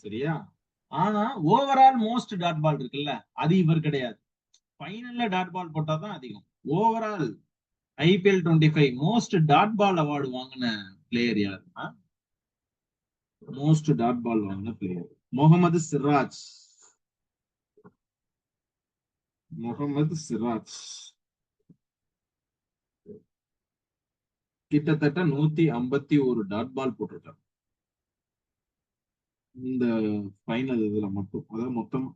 சரியா? ஆனா ஓவரால் மோஸ்ட் டாட் பால் இருக்குல்ல, அது இவர் கிடையாது. ஃபைனல்ல டாட் பால் போட்டாதான் அதிகம். Overall IPL 25 most dot ball award வாங்கின பிளேயர் யாருன்னா, மோஸ்ட் டாட் பால் வாங்கின பிளேயர் முகமது சிராஜ். முகமது சிராஜ் கிட்டத்தட்ட 151 டாட் பால் போட்டிருக்காரு இந்த ஃபைனல் இதுல மட்டும். அதாவது மொத்தம்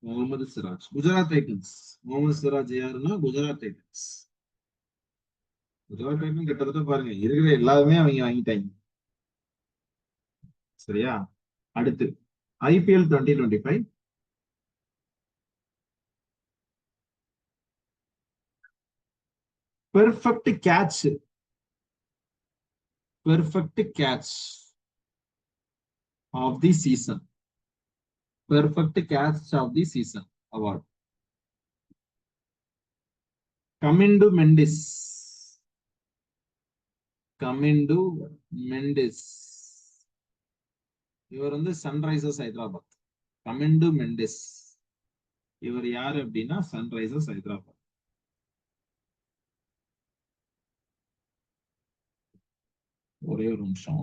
முகமது சிராஜ், குஜராத் டைட்டன்ஸ். முகமது சிராஜ் யாருன்னா குஜராத் டைட்டன்ஸ். குஜராத் டைட்டன்ஸ் கிட்டத்தட்ட பாருங்க இருக்கிற எல்லாருமே அவங்க வாங்கிட்டாங்க. சரியா? அடுத்து IPL 2025 perfect catch, perfect catch of the season, perfect catch of the season award Kamindu Mendis. Kamindu Mendis இவர் வந்து சன்ரைசர்ஸ் ஹைதராபாத். கமிண்டு மெண்டிஸ் இவர் யாரு அப்படின்னா சன்ரைசர்ஸ் ஹைதராபாத். ஒரே ஒரு நிமிஷம்.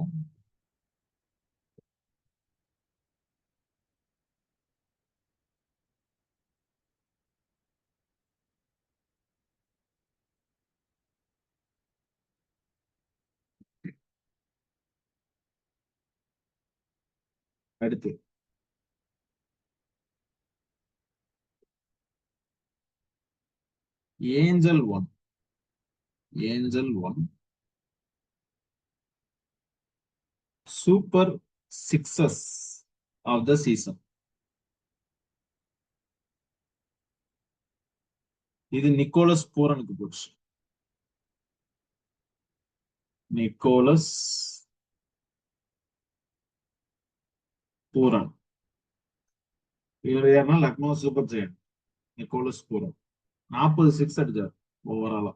அடுத்து Angel One. Angel One super sixes of the season. இது நிக்கோலஸ் பூரனுக்கு போச்சு. Nicholas Pooran. இவர் யாருன்னா Lucknow Super Giant Nicholas Pooran. 40 six அடிச்சார் ஓவராலா,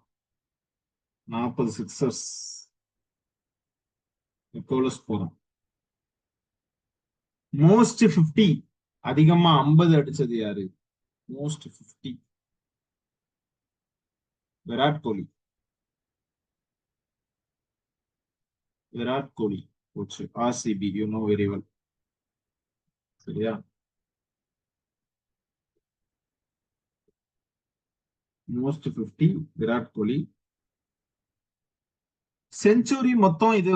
40 சிக்ஸர்ஸ் நிக்கோலஸ் பூரன். மோஸ்ட் 50, அதிகமா 50 அடிச்சது யாரு? மோஸ்ட் 50 விராட் கோலி. விராட் கோலி போச்சு. RCB, you know very well. சரியா? மோஸ்ட் 50 விராட் கோலி. செஞ்சுரி மொத்தம் இது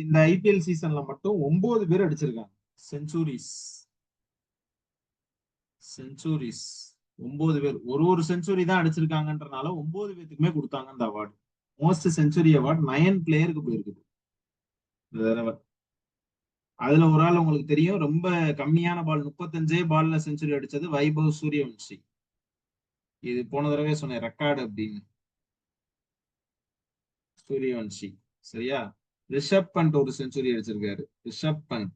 இந்த ஐபிஎல் சீசன்ல மட்டும் 9 பேர் அடிச்சிருக்காங்க. செஞ்சுரிஸ், செஞ்சுரிஸ் 9 பேர். ஒரு செஞ்சுரி தான் அடிச்சிருக்காங்கன்றனால 9 பேருக்குமே கொடுத்தாங்க அந்த அவார்டு. மோஸ்ட் செஞ்சுரி அவார்டு 9 பிளேயருக்கு போயிருக்குது இந்த தடவை. அதுல ஒரு ஆள் உங்களுக்கு தெரியும், ரொம்ப கம்மியான பால் 35 பால்ல செஞ்சுரி அடிச்சது வைபவ் சூரியவன்ஷி. இது போன தடவை சொன்ன ரெக்கார்டு அப்படின்னு. சூரியவன்ஷி. சரியா? ரிஷப் பண்ட் ஒரு செஞ்சுரி அடிச்சிருக்காரு. ரிஷப் பண்ட்,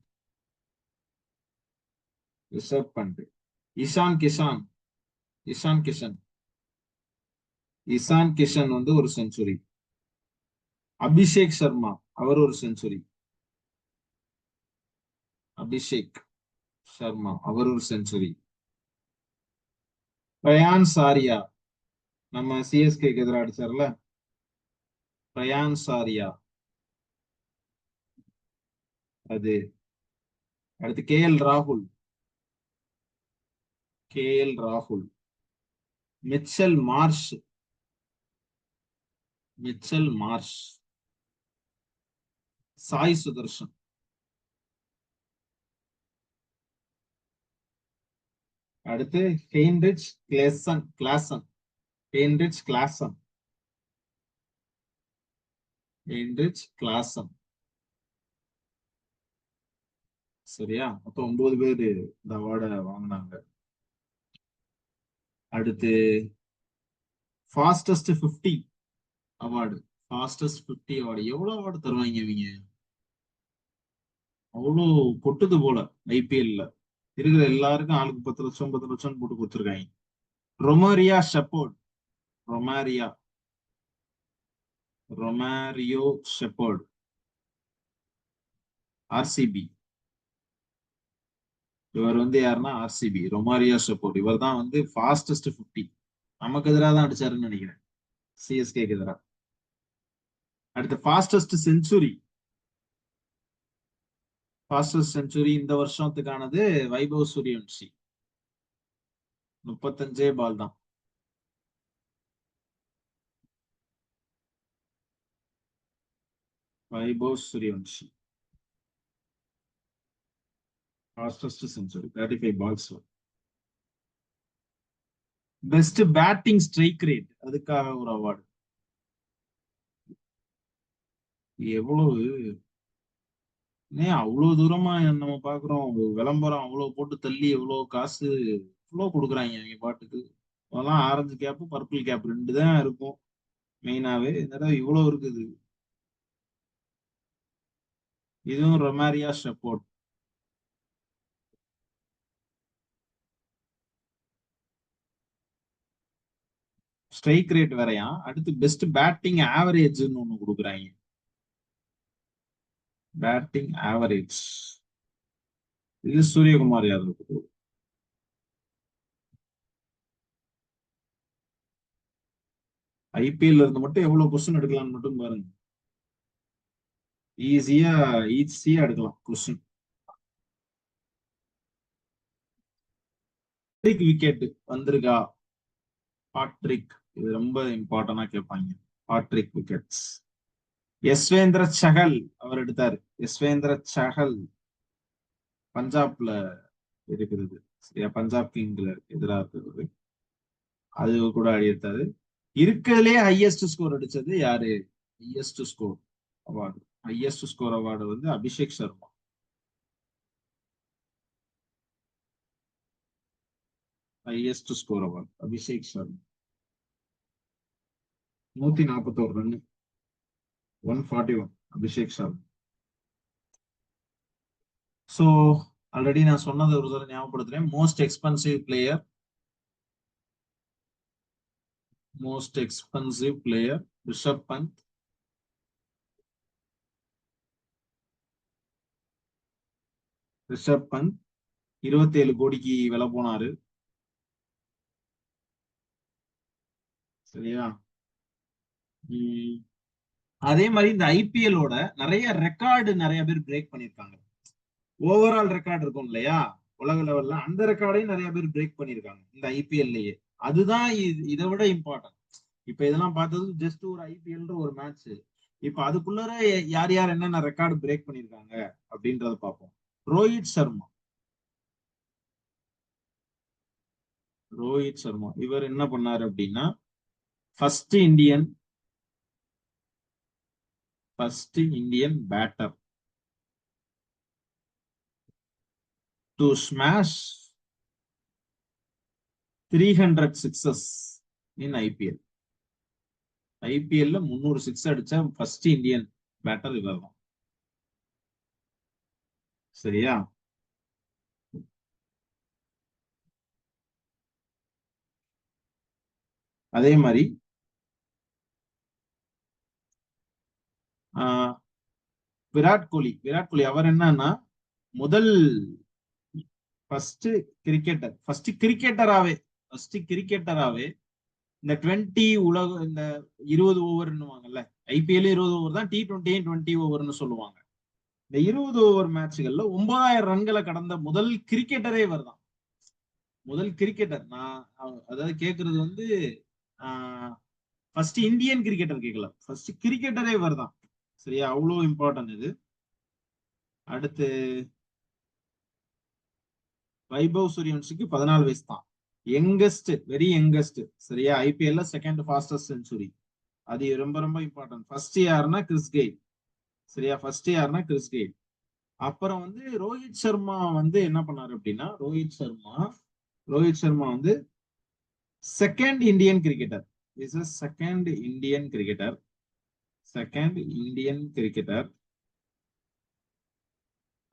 ரிஷப் பண்ட். இஷான் கிஷான், இஷான் கிஷன், இஷான் கிஷன் வந்து ஒரு செஞ்சுரி. அபிஷேக் சர்மா அவர் ஒரு செஞ்சுரி. அபிஷேக் சர்மா அவர் ஒரு செஞ்சுரி. பிரயான் சாரியா நம்ம சிஎஸ்கேக்கு எதிராக அடிச்சார்ல, பிரயான் சாரியா அது. அடுத்து ராகுல் ராகுல். Mitchell Marsh Sai Sudarshan. அடுத்து ஹெயின்ரிச் கிளாசன் சரியா? மொத்தம் 9 பேர் இந்த அவார்டை வாங்கினாங்க. அடுத்து ஃபாஸ்டஸ்ட் 50 அவார்டு. எவ்வளவு அவார்டு தருவாங்க இவங்க? அவ்வளவு கொட்டுது போல. ஐபிஎல்ல இருக்கிற எல்லாருக்கும் ஆளுக்கு 10 லட்சம் 10 லட்சம் போட்டு கொடுத்துருக்காங்க. Romario shepherd RCB. இவர் யாருன்னா ஆர்சிபி ரொமாரியோ ஷெப்பர்ட். இவர் தான் ஃபாஸ்டஸ்ட் 50. நமக்கு எதிராக தான் அடிச்சாருன்னு நினைக்கிறேன், சிஎஸ்கேக்கு எதிராக. அடுத்து ஃபாஸ்டஸ்ட் செஞ்சுரி இந்த வருஷத்துக்கானது வைபவ் சூரியவன்ஷி. 35 பால் தான். Vaibhav Suryavanshi fastest century 35 balls. Best batting strike rate அதுக்காக ஒரு அவார்டு. எவ்வளவு அவ்வளவு தூரமா நம்ம பாக்குறோம், விளம்பரம் அவ்வளவு போட்டு தள்ளி எவ்வளவு காசு இவ்வளவு கொடுக்குறாங்க அவங்க பாட்டுக்கு. அதெல்லாம் ஆரஞ்சு கேப் பர்பிள் கேப் 2 தான் இருக்கும் மெயினாவே. இந்த தடவை இவ்வளவு இருக்குது. இதுவும் ரொமாரியா ஷெப்பர்ட். ஸ்ட்ரைக் ரேட் வேறையா. அடுத்து பெஸ்ட் பேட்டிங் ஆவரேஜ்னு ஒண்ணு கொடுக்குறாங்க. பேட்டிங் ஆவரேஜ் இது சூரியகுமார் யாதவ். ஐபிஎல் இருந்து மட்டும் எவ்வளவு கொஸ்டின் எடுக்கலாம்னு மட்டும் பாருங்க. ஈஸியா எடுக்கலாம் கொஸ்டின். விக்கெட் வந்திருக்கா? பாட்ரிக், இது ரொம்ப இம்பார்ட்டன்டா கேட்பாங்க. பாட்ரிக் விக்கெட்ஸ். யஸ்வேந்திர சஹல் அவர் எடுத்தாரு. யஸ்வேந்திர சஹல் பஞ்சாப்ல இருக்கிறது சரியா, பஞ்சாப் கிங்ல எதிராக இருக்கிறது. அது கூட அடித்தாரு. இருக்கிறதுலே ஹையஸ்ட் ஸ்கோர் அடிச்சது யாரு? Highest score award Abhishek Sharma. Highest score award Abhishek Sharma 141 run 141 Abhishek Sharma. So already நான் சொன்னது ஒரு தடவை ஞாபகப்படுத்துறேன். Most expensive player Rishabh Pant. Rishabh Pant 27 கோடிக்கு விலை போனாரு சரியா. அதே மாதிரி இந்த ஐபிஎல்லோட நிறைய ரெக்கார்டு நிறைய பேர் பிரேக் பண்ணிருக்காங்க. ஓவரால் ரெக்கார்டு இருக்கும் இல்லையா உலக லெவல்ல, அந்த ரெக்கார்டையும் நிறைய பேர் பிரேக் பண்ணிருக்காங்க இந்த ஐபிஎல்லையே. அதுதான் இதை விட இம்பார்ட்டன்ட். இப்ப இதெல்லாம் பார்த்தது ஜஸ்ட் ஒரு ஐபிஎல் ஒரு மேட்ச். இப்ப அதுக்குள்ளார யார் யார் என்னென்ன ரெக்கார்டு பிரேக் பண்ணிருக்காங்க அப்படின்றத பார்ப்போம். ரோஹித் சர்மா இவர் என்ன பண்ணாரு அப்படின்னா, first Indian batter to smash 300 sixes in IPL. ஐபிஎல்ல 300 சிக்ஸ் அடிச்ச ஃபர்ஸ்ட் இந்தியன் பேட்டர் இவர் தான் சரியா. அதே மாதிரி விராட் கோலி அவர் என்னன்னா முதல் ஃபர்ஸ்ட் கிரிக்கெட்டராவே இந்த 20 உலக இந்த 20 ஓவர்னுவாங்கல்ல, ஐபிஎல் 20 ஓவர் தான், T20 20 ஓவர்னு சொல்லுவாங்க. இந்த 20 ஓவர் மேட்ச்கள்ல 9000 ரன்களை கடந்த முதல் கிரிக்கெட்டரே இவர் தான். முதல் கிரிக்கெட்டர். நான் அதாவது கேக்குறது வந்து ஃபர்ஸ்ட் இந்தியன் கிரிக்கெட்டர் கேட்கல, ஃபர்ஸ்ட் கிரிக்கெட்டரே இவர் தான். சரியா, அவ்வளவு இம்பார்ட்டன்ட் இது. அடுத்து வைபவ் சூரியவன்ஷிக்கு 14 வயசு தான். Youngest, very youngest. சரியா, ஐபிஎல்ல செகண்ட் ஃபாஸ்டஸ்ட் செஞ்சுரி. அது ரொம்ப ரொம்ப இம்பார்ட்டன்ட். ஃபர்ஸ்ட் யாருன்னா கிறிஸ் கெயில். சரியா, ஃபர்ஸ்ட் யாருன்னா கிறிஸ் கெயில். அப்புறம் வந்து ரோஹித் சர்மா வந்து என்ன பண்ணாரு அப்படின்னா, ரோஹித் சர்மா வந்து second Indian cricketer. Is a second Indian cricketer.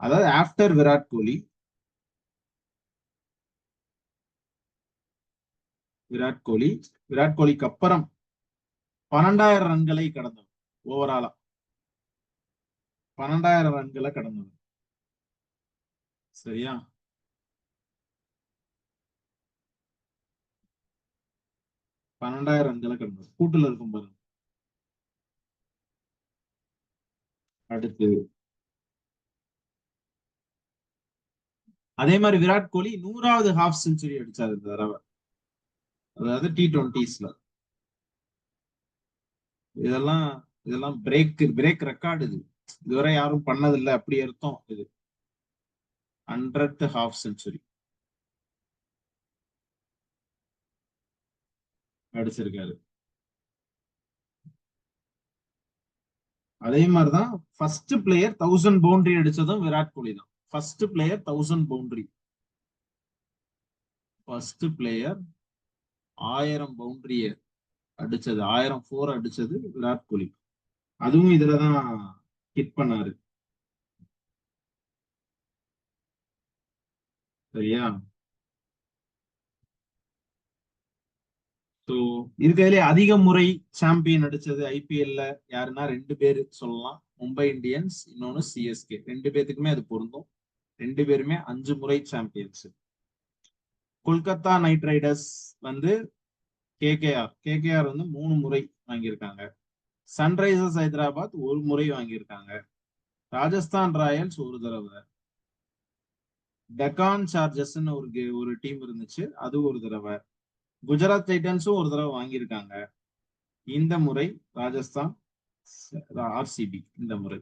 அதாவது ஆஃப்டர் விராட் கோலி. விராட் கோலிக்கு அப்புறம் 12,000 ரன்களை கடந்தவர். ஓவராலா 12,000 ரன்களை கடந்தவர். சரியா, 12,000 ரன்களை கடந்தவர். கூட்டுல இருக்கும் பாருங்க. அடுத்து அதே மாதிரி விராட் கோலி 100வது ஹாஃப் செஞ்சுரி அடிச்சாரு இந்த தடவை, அதாவது T20ஸ்ல. இதெல்லாம் பிரேக் ரெக்கார்டு. இது இதுவரை யாரும் பண்ணதில்லை, அப்படி அர்த்தம். இது 100th ஹாஃப் செஞ்சுரி அடிச்சிருக்காரு. அதே மாதிரிதான் first player 1000 boundary அடிச்சதும் Virat Kohli தான். First player 1000 boundary, first player 1000 பவுண்டரிய அடிச்சது, 1000 4 அடிச்சது விராட் கோலி. அதுவும் இதுலதான் ஹிட் பண்ணாரு. சரியா, ஸோ இருக்கிறதுலே அதிக முறை சாம்பியன் அடிச்சது ஐபிஎல்ல யாருன்னா 2 பேரு சொல்லலாம். மும்பை இந்தியன்ஸ், இன்னொன்னு சிஎஸ்கே. 2 பேத்துக்குமே அது பொருந்தும். 2 பேருமே 5 முறை சாம்பியன்ஸ். கொல்கத்தா நைட் ரைடர்ஸ் வந்து கேகேஆர் வந்து 3 முறை வாங்கியிருக்காங்க. சன்ரைசர்ஸ் ஹைதராபாத் 1 முறை வாங்கியிருக்காங்க. ராஜஸ்தான் ராயல்ஸ் 1 தடவை. டெக்கான் சார்ஜர்ஸ்ன்னு ஒரு டீம் இருந்துச்சு, அது 1 தடவை. குஜராத் டைட்டன்ஸும் 1 தடவை வாங்கியிருக்காங்க. இந்த முறை ராஜஸ்தான், ஆர்சிபி இந்த முறை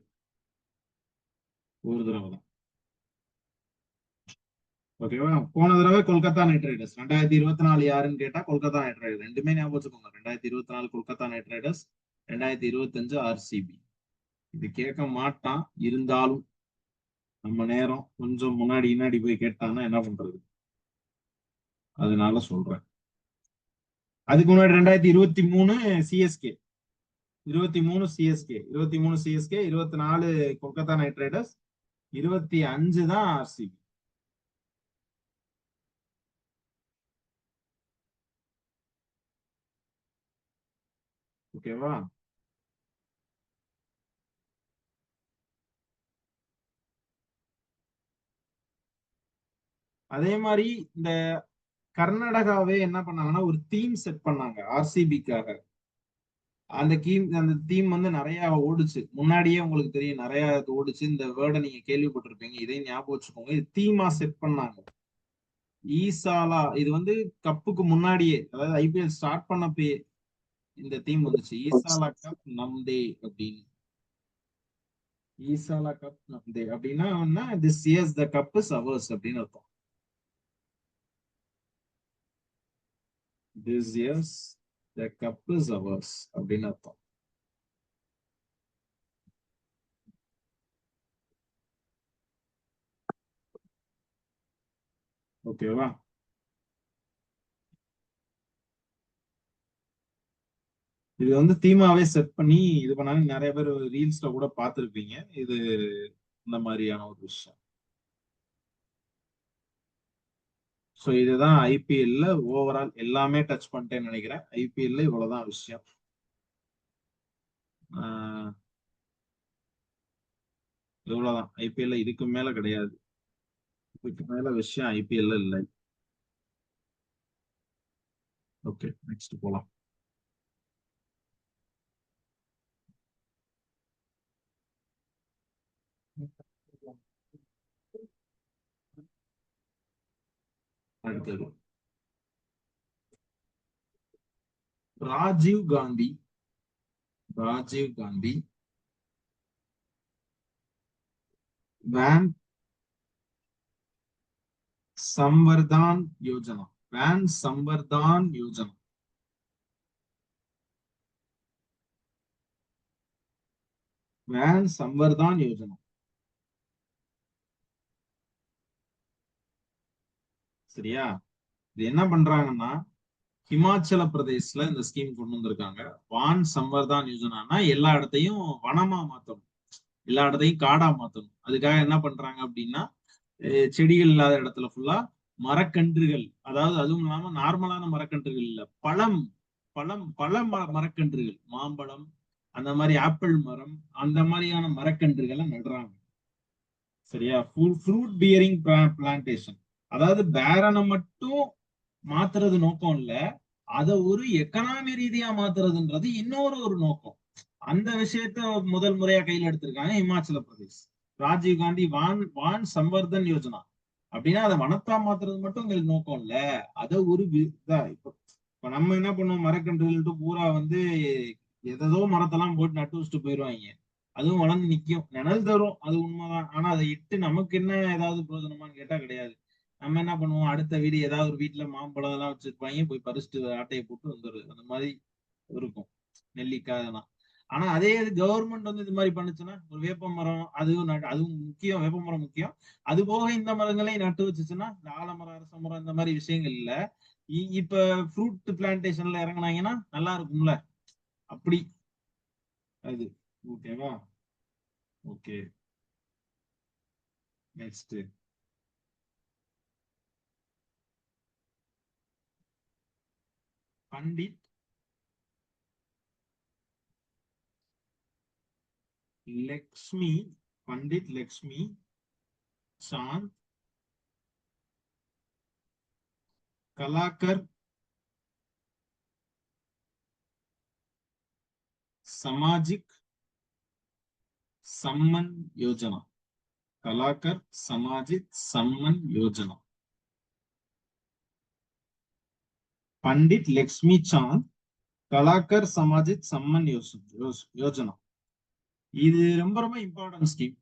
1 தடவை தான். ஓகேவா, போன தடவை கொல்கத்தா நைட் ரைடர்ஸ். 2024 யாருன்னு கேட்டா கொல்கத்தா நைட் ரைடர்ஸ். ரெண்டுமே ஞாபகம் வச்சுக்கோங்க. 2024 கொல்கத்தா நைட் ரைடர்ஸ், 2025 ஆர்சிபி. இது கேட்க மாட்டான், இருந்தாலும் நம்ம நேரம் கொஞ்சம் முன்னாடி போய் கேட்டான்னா என்ன பண்றது, அதனால சொல்றேன். அதுக்கு முன்னாடி 2023 சிஎஸ்கே, 24 கொல்கத்தா நைட் ரைடர்ஸ், 25 தான் ஆர்சிபி. ஓகேவா, அதே மாதிரி இந்த கர்நாடகாவே என்ன பண்ணாங்கன்னா ஒரு தீம் செட் பண்ணாங்க ஆர்சிபிக்காக. அந்த தீம் வந்து நிறைய ஓடுச்சு, முன்னாடியே உங்களுக்கு தெரியும், நிறைய ஓடுச்சு. இந்த வேர்டை நீங்க கேள்விப்பட்டிருப்பீங்க, இதையும் ஞாபகம் வச்சுக்கோங்க. இது தீமா செட் பண்ணாங்க. ஈசாலா, இது வந்து கப்புக்கு முன்னாடியே, அதாவது ஐபிஎல் ஸ்டார்ட் பண்ணப்பயே இந்த தீம் வந்துச்சு. ஈசாலா கப் நம்தே அப்படின்னு. ஈசாலா கப் நம்தே அப்படின்னா this years the cub is hours அப்படின்னு அர்த்தம். This years the cub is hours அப்படின்னு அர்த்தம். ஓகேவா, இது வந்து தீமாவே செட் பண்ணி இது பண்ணாங்க. நிறைய பேர் ரீல்ஸ்ல கூட பார்த்திருப்பீங்க. இது இந்த மாதிரியான ஒரு விஷயம். ஸோ இதுதான் ஐபிஎல்ல ஓவரால் எல்லாமே டச் பண்ணிட்டேன்னு நினைக்கிறேன். ஐபிஎல்ல இவ்வளவுதான் விஷயம். இவ்வளவுதான் ஐபிஎல்ல, இதுக்கு மேல கிடையாது. இதுக்கு மேல விஷயம் ஐபிஎல் இல்லை. ஓகே, நெக்ஸ்ட் போலாம். அடுத்தது ராஜீவ் காந்தி. ராஜீவ் காந்தி வேன் சம்வர்தான் யோஜனா. வேன் சம்வர்தான் யோஜனா. வேன் சம்வர்தான் யோஜனா. சரியா? இது என்ன பண்றாங்கன்னா, ஹிமாச்சல பிரதேஷ்ல இந்த ஸ்கீம் கொண்டு வந்திருக்காங்க. வான் சம்வர்தான் யோஜனானா எல்லா இடத்தையும் வனமா மாத்தணும், எல்லா இடத்தையும் காடா மாத்தணும். அதுக்காக என்ன பண்றாங்க அப்படின்னா, செடிகள் இல்லாத இடத்துல ஃபுல்லா மரக்கன்றுகள், அதாவது அதுவும் இல்லாம நார்மலான மரக்கன்றுகள் இல்ல, பழம் பழம் பழ மரக்கன்றுகள், மாம்பழம், அந்த மாதிரி ஆப்பிள் மரம், அந்த மாதிரியான மரக்கன்றுகளை நடுறாங்க. சரியா? Fruit bearing plantation. அதாவது பேரனை மட்டும் மாத்துறது நோக்கம் இல்ல, அத ஒரு எக்கனாமி ரீதியா மாத்துறதுன்றது இன்னொரு நோக்கம். அந்த விஷயத்த முதல் முறையா கையில எடுத்திருக்காங்க இமாச்சல பிரதேஷ். ராஜீவ் காந்தி வான் வான் சம்வர்தன் யோஜனா அப்படின்னா அதை வனத்தா மாத்துறது மட்டும் எங்களுக்கு நோக்கம் இல்ல, அத ஒரு இப்ப நம்ம என்ன பண்ணுவோம், மரக்கன்றுகள்ட்டு பூரா எதோ மரத்தெல்லாம் போட்டு நட்டு வச்சுட்டு போயிருவாங்க. அதுவும் வளர்ந்து நிக்கும், நிழல் தரும், அது உண்மைதான். ஆனா அதை இட்டு நமக்கு என்ன ஏதாவது பிரயோஜனமான்னு கேட்டா கிடையாது. நம்ம என்ன பண்ணுவோம், அடுத்த வீடு ஏதாவது ஒரு வீட்டுல மாம்பழம் எல்லாம் வச்சிருப்பாங்க, போய் பறிச்சுட்டு ஆட்டையை போட்டு வந்துடுது. அந்த மாதிரி இருக்கும் நெல்லிக்காய். ஆனா அதே இது கவர்மெண்ட் இது மாதிரி பண்ணுச்சுன்னா, ஒரு வேப்ப மரம் அதுவும் முக்கியம், வேப்ப மரம் முக்கியம். அது போக இந்த மரங்களையும் நட்டு வச்சுச்சுன்னா, இந்த ஆலமரம், அரச மரம், இந்த மாதிரி விஷயங்கள் இல்ல. இப்ப ஃப்ரூட் பிளான்டேஷன்ல இறங்குனாங்கன்னா நல்லா இருக்கும்ல, அப்படி அது. ஓகேவா? Okay, next. பண்டிட் லக்ஷ்மி பண்டிட் லக்ஷ்மி சாந்த் கலாக்கர் सामाजिक सम्मान योजना. कलाकर सामाजिक सम्मान योजना. पंडित लक्ष्मी चांद कलाकर सामाजिक सम्मान योजना. இது ரொம்ப ரொம்ப இம்பார்ட்டன்ட் ஸ்கீம்.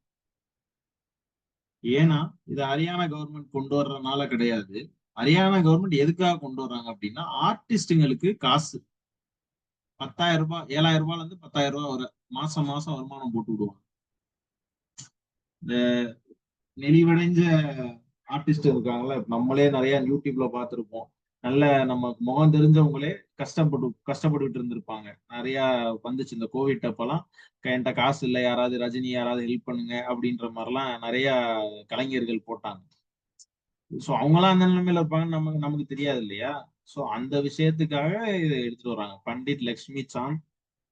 ஏன்னா இது ஹரியானா கவர்மெண்ட் கொண்டு வர்றதுனால கிடையாது. ஹரியானா கவர்மெண்ட் எதுக்காக கொண்டு வர்றாங்க அப்படின்னா, ஆர்டிஸ்டுங்களுக்கு காசு 10,000 ரூபாய், 7,000 ரூபாய்ல இருந்து 10,000 ரூபாய் வரை மாசம் மாசம் வருமானம் போட்டு விடுவாங்க. இந்த நெளிவடைஞ்ச ஆர்டிஸ்ட் இருக்காங்கல்ல, நம்மளே நிறைய யூடியூப்ல பார்த்திருப்போம். நல்ல நம்ம முகம் தெரிஞ்சவங்களே கஷ்டப்பட்டுட்டு இருந்திருப்பாங்க. நிறைய வந்துச்சு இந்த கோவிட் அப்பெல்லாம். என்கிட்ட காசு இல்லை, யாராவது ரஜினி யாராவது ஹெல்ப் பண்ணுங்க அப்படின்ற மாதிரிலாம் நிறைய கலைஞர்கள் போட்டாங்க. சோ அவங்களாம் அந்த நிலைமையில இருப்பாங்கன்னு நமக்கு தெரியாது இல்லையா? சோ அந்த விஷயத்துக்காக இதை எடுத்துட்டு வர்றாங்க. பண்டிட் லக்ஷ்மி சாந்த்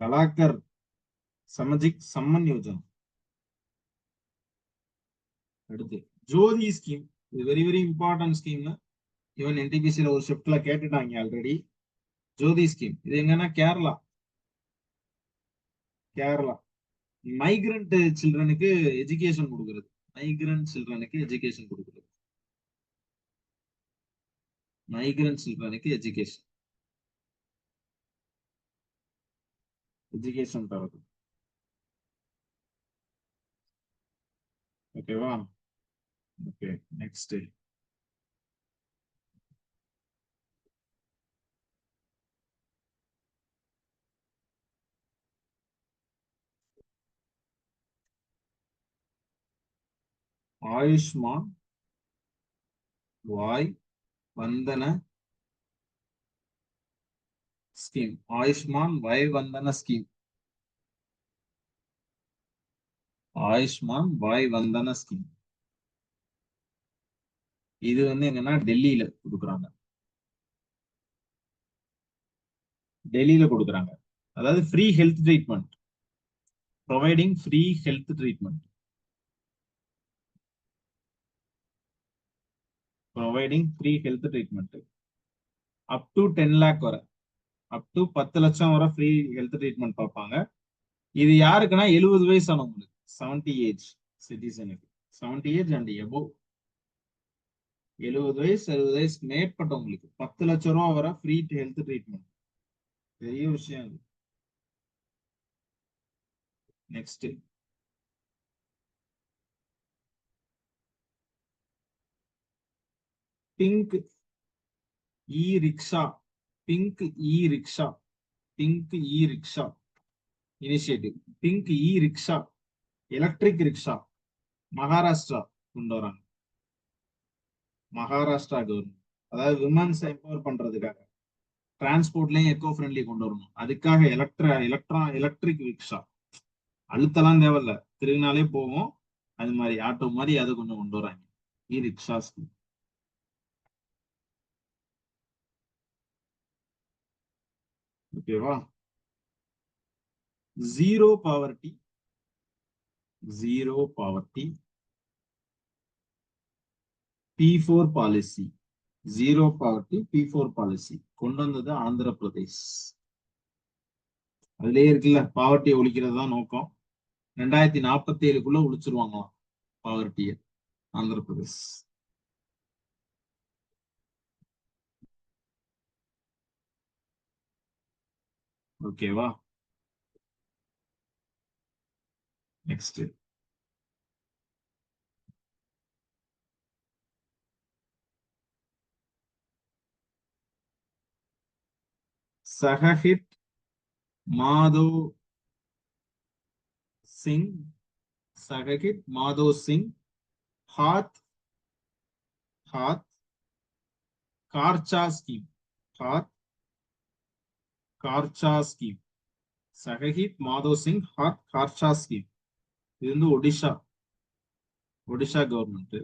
கலாக்கர் சமஜிக் சம்மன் யோஜனா. அடுத்து ஜோதி ஸ்கீம். இது very very important scheme. Even என்டிபிசில ஒரு ஷிப்ட்ல கேட்டுட்டாங்க ஆல்ரெடி. ஜோதி ஸ்கீம் இது எங்கன்னா கேரளா. கேரளா மைக்ரண்ட் சில்ட்ரனுக்கு எஜுகேஷன் கொடுக்கிறது. மைக்ரண்ட் சில்ட்ரனுக்கு எஜுகேஷன் கொடுக்கிறது. மைக்ரண்ட் சில்ட்ரனுக்கு எஜுகேஷன் எஜுகேஷன் தரது. ஓகேவா? Okay, next. ஆயுஷ்மான் வாய் வந்தன ஸ்கீம். ஆயுஷ்மான் வாய் வந்தன ஸ்கீம். ஆயுஷ்மான் வாய் வந்தன ஸ்கீம். இது எங்கன்னா டெல்லியில கொடுக்குறாங்க. டெல்லியில கொடுக்குறாங்க. அதாவது free health treatment, providing free health treatment. Providing free health treatment up to 10 lakh வரை, அப் டு 10 லட்சம் வரை ஃப்ரீ ஹெல்த் ட்ரீட்மெண்ட் பார்ப்பாங்க. இது யாருக்குன்னா 70 வயசானவங்களுக்கு, 70 ஏஜ் சிட்டிசனுக்கு, 70 ஏஜ் அண்ட் எபோவ், 70 வயசு 60 வயசுக்கு மேற்பட்டவங்களுக்கு 10 லட்சம் ரூபா வரை ஃப்ரீ ஹெல்த் ட்ரீட்மெண்ட். பெரிய விஷயம் அது. நெக்ஸ்ட் பிங்க் இ ரிக்ஷா, பிங்க் இ ரிக்ஷா, பிங்க் இ ரிக்ஷா இனிஷியேட்டிவ். பிங்க் இ ரிக்ஷா எலக்ட்ரிக் ரிக்ஷா மகாராஷ்டிரா கொண்டு வராங்க. மகாராஷ்டிரா கவர்மெண்ட், அதாவது விமன்ஸ் எம்பவர் பண்றதுக்காக டிரான்ஸ்போர்ட்லயும் எக்கோ ஃப்ரெண்ட்லி கொண்டு வரணும். அதுக்காக எலக்ட்ரிக் ரிக்ஷா, அழுத்தலாம் தேவையில்ல, திருவினாலே போவோம், அது மாதிரி ஆட்டோ மாதிரி அதை கொஞ்சம் கொண்டு வராங்க. இ ரிக்ஷா ஸ்கீம். ஓகேவா? Zero poverty, zero poverty P4 policy, zero poverty P4 policy கொண்டு வந்தது ஆந்திர பிரதேஷ். அதுலயே இருக்குல்ல, பாவர்ட்டியை ஒழிக்கிறது தான் நோக்கம். 2047க்குள்ள ஒழிச்சிருவாங்களாம் பாவர்ட்டியை, ஆந்திர பிரதேஷ். ஓகேவா? Next Shaheed Madhav Singh, Shaheed Madhav Singh Haath Haath Kharcha scheme, Haath Kharcha scheme, Shaheed Madhav Singh Haath Kharcha scheme. இது வந்து ஒடிஷா, ஒடிஷா கவர்மெண்ட்.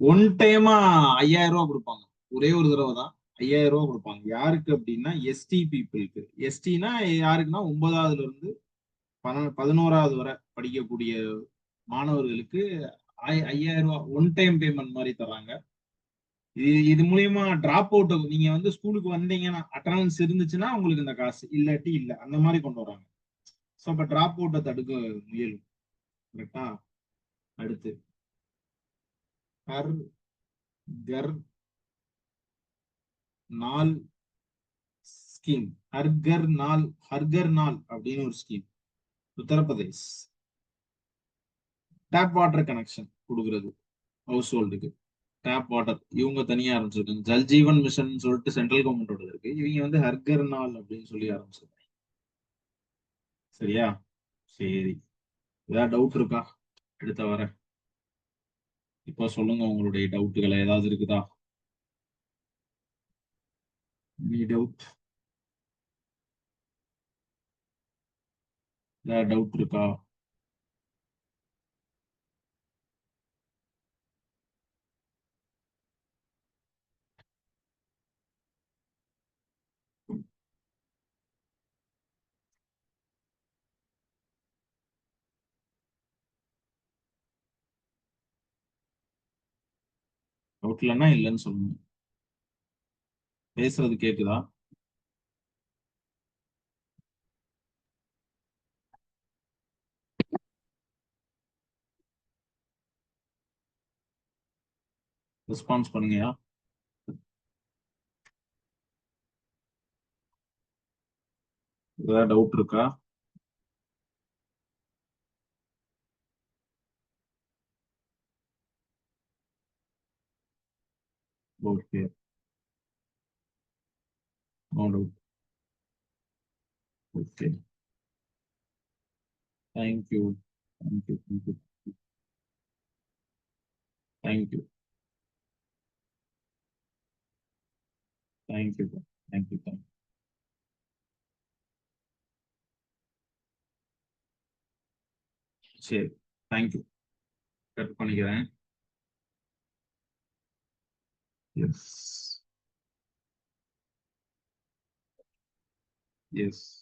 ஒன் டைமா 5000 ரூபாய் கொடுப்பாங்க, ஒரே ஒரு தடவை தான் 5000 ரூபாய் கொடுப்பாங்க. யாருக்கு அப்படின்னா எஸ்டி பீப்புளுக்கு. எஸ்டினா யாருக்குன்னா 9வதுல இருந்து 11வது வரை படிக்கக்கூடிய மாணவர்களுக்கு 5000 ரூபாய் ஒன் டைம் பேமெண்ட் மாதிரி தராங்க. இது மூலியமா டிராப் அவுட், நீங்க வந்து ஸ்கூலுக்கு வந்தீங்கன்னா அட்டனன்ஸ் இருந்துச்சுன்னா உங்களுக்கு இந்த காசு, இல்லாட்டி இல்ல, அந்த மாதிரி கொண்டு வராங்க. ஸோ அப்ப டிராப் அவுட்டை தடுக்க முயலும். கரெக்டா? அடுத்து ஹர் கர் நாள் ஸ்கீம், ஹர்கர் நாள், ஹர்கர் நாள் அப்படின்னு ஒரு scheme, Uttar Pradesh. Tap water connection கொடுக்கறது ஹவுஸ் ஹோல்டுக்கு. டேப் வாட்டர் இவங்க தனியா ஆரம்பிச்சிருக்காங்க. ஜல் ஜீவன் மிஷன் சொல்லிட்டு சென்ட்ரல் கவர்மெண்டோட இருக்கு, இவங்க வந்து ஹர்கர் நாள் அப்படின்னு சொல்லி ஆரம்பிச்சிருக்காங்க. சரியா? சரி, ஏதாவது டவுட் இருக்கா? எடுத்த வர இப்போ சொல்லுங்க, உங்களுடைய டவுட்டுகளை ஏதாவது இருக்குதா? Any doubt? ஏதாவது டவுட் இருக்கா? டவுட் இல்லைன்னா இல்லைன்னு சொல்லுங்க. பேசுறது கேக்குதா? ரெஸ்பான்ஸ் பண்ணுங்கயா. ஏதாவது டவுட் இருக்கா? Okay, no doubt. Okay, thank you, thank you, thank you, thank you, thank you, thank you, thank you. சரி, தேங்க்யூ. கட் பண்ணிக்கிறேன். Yes, S.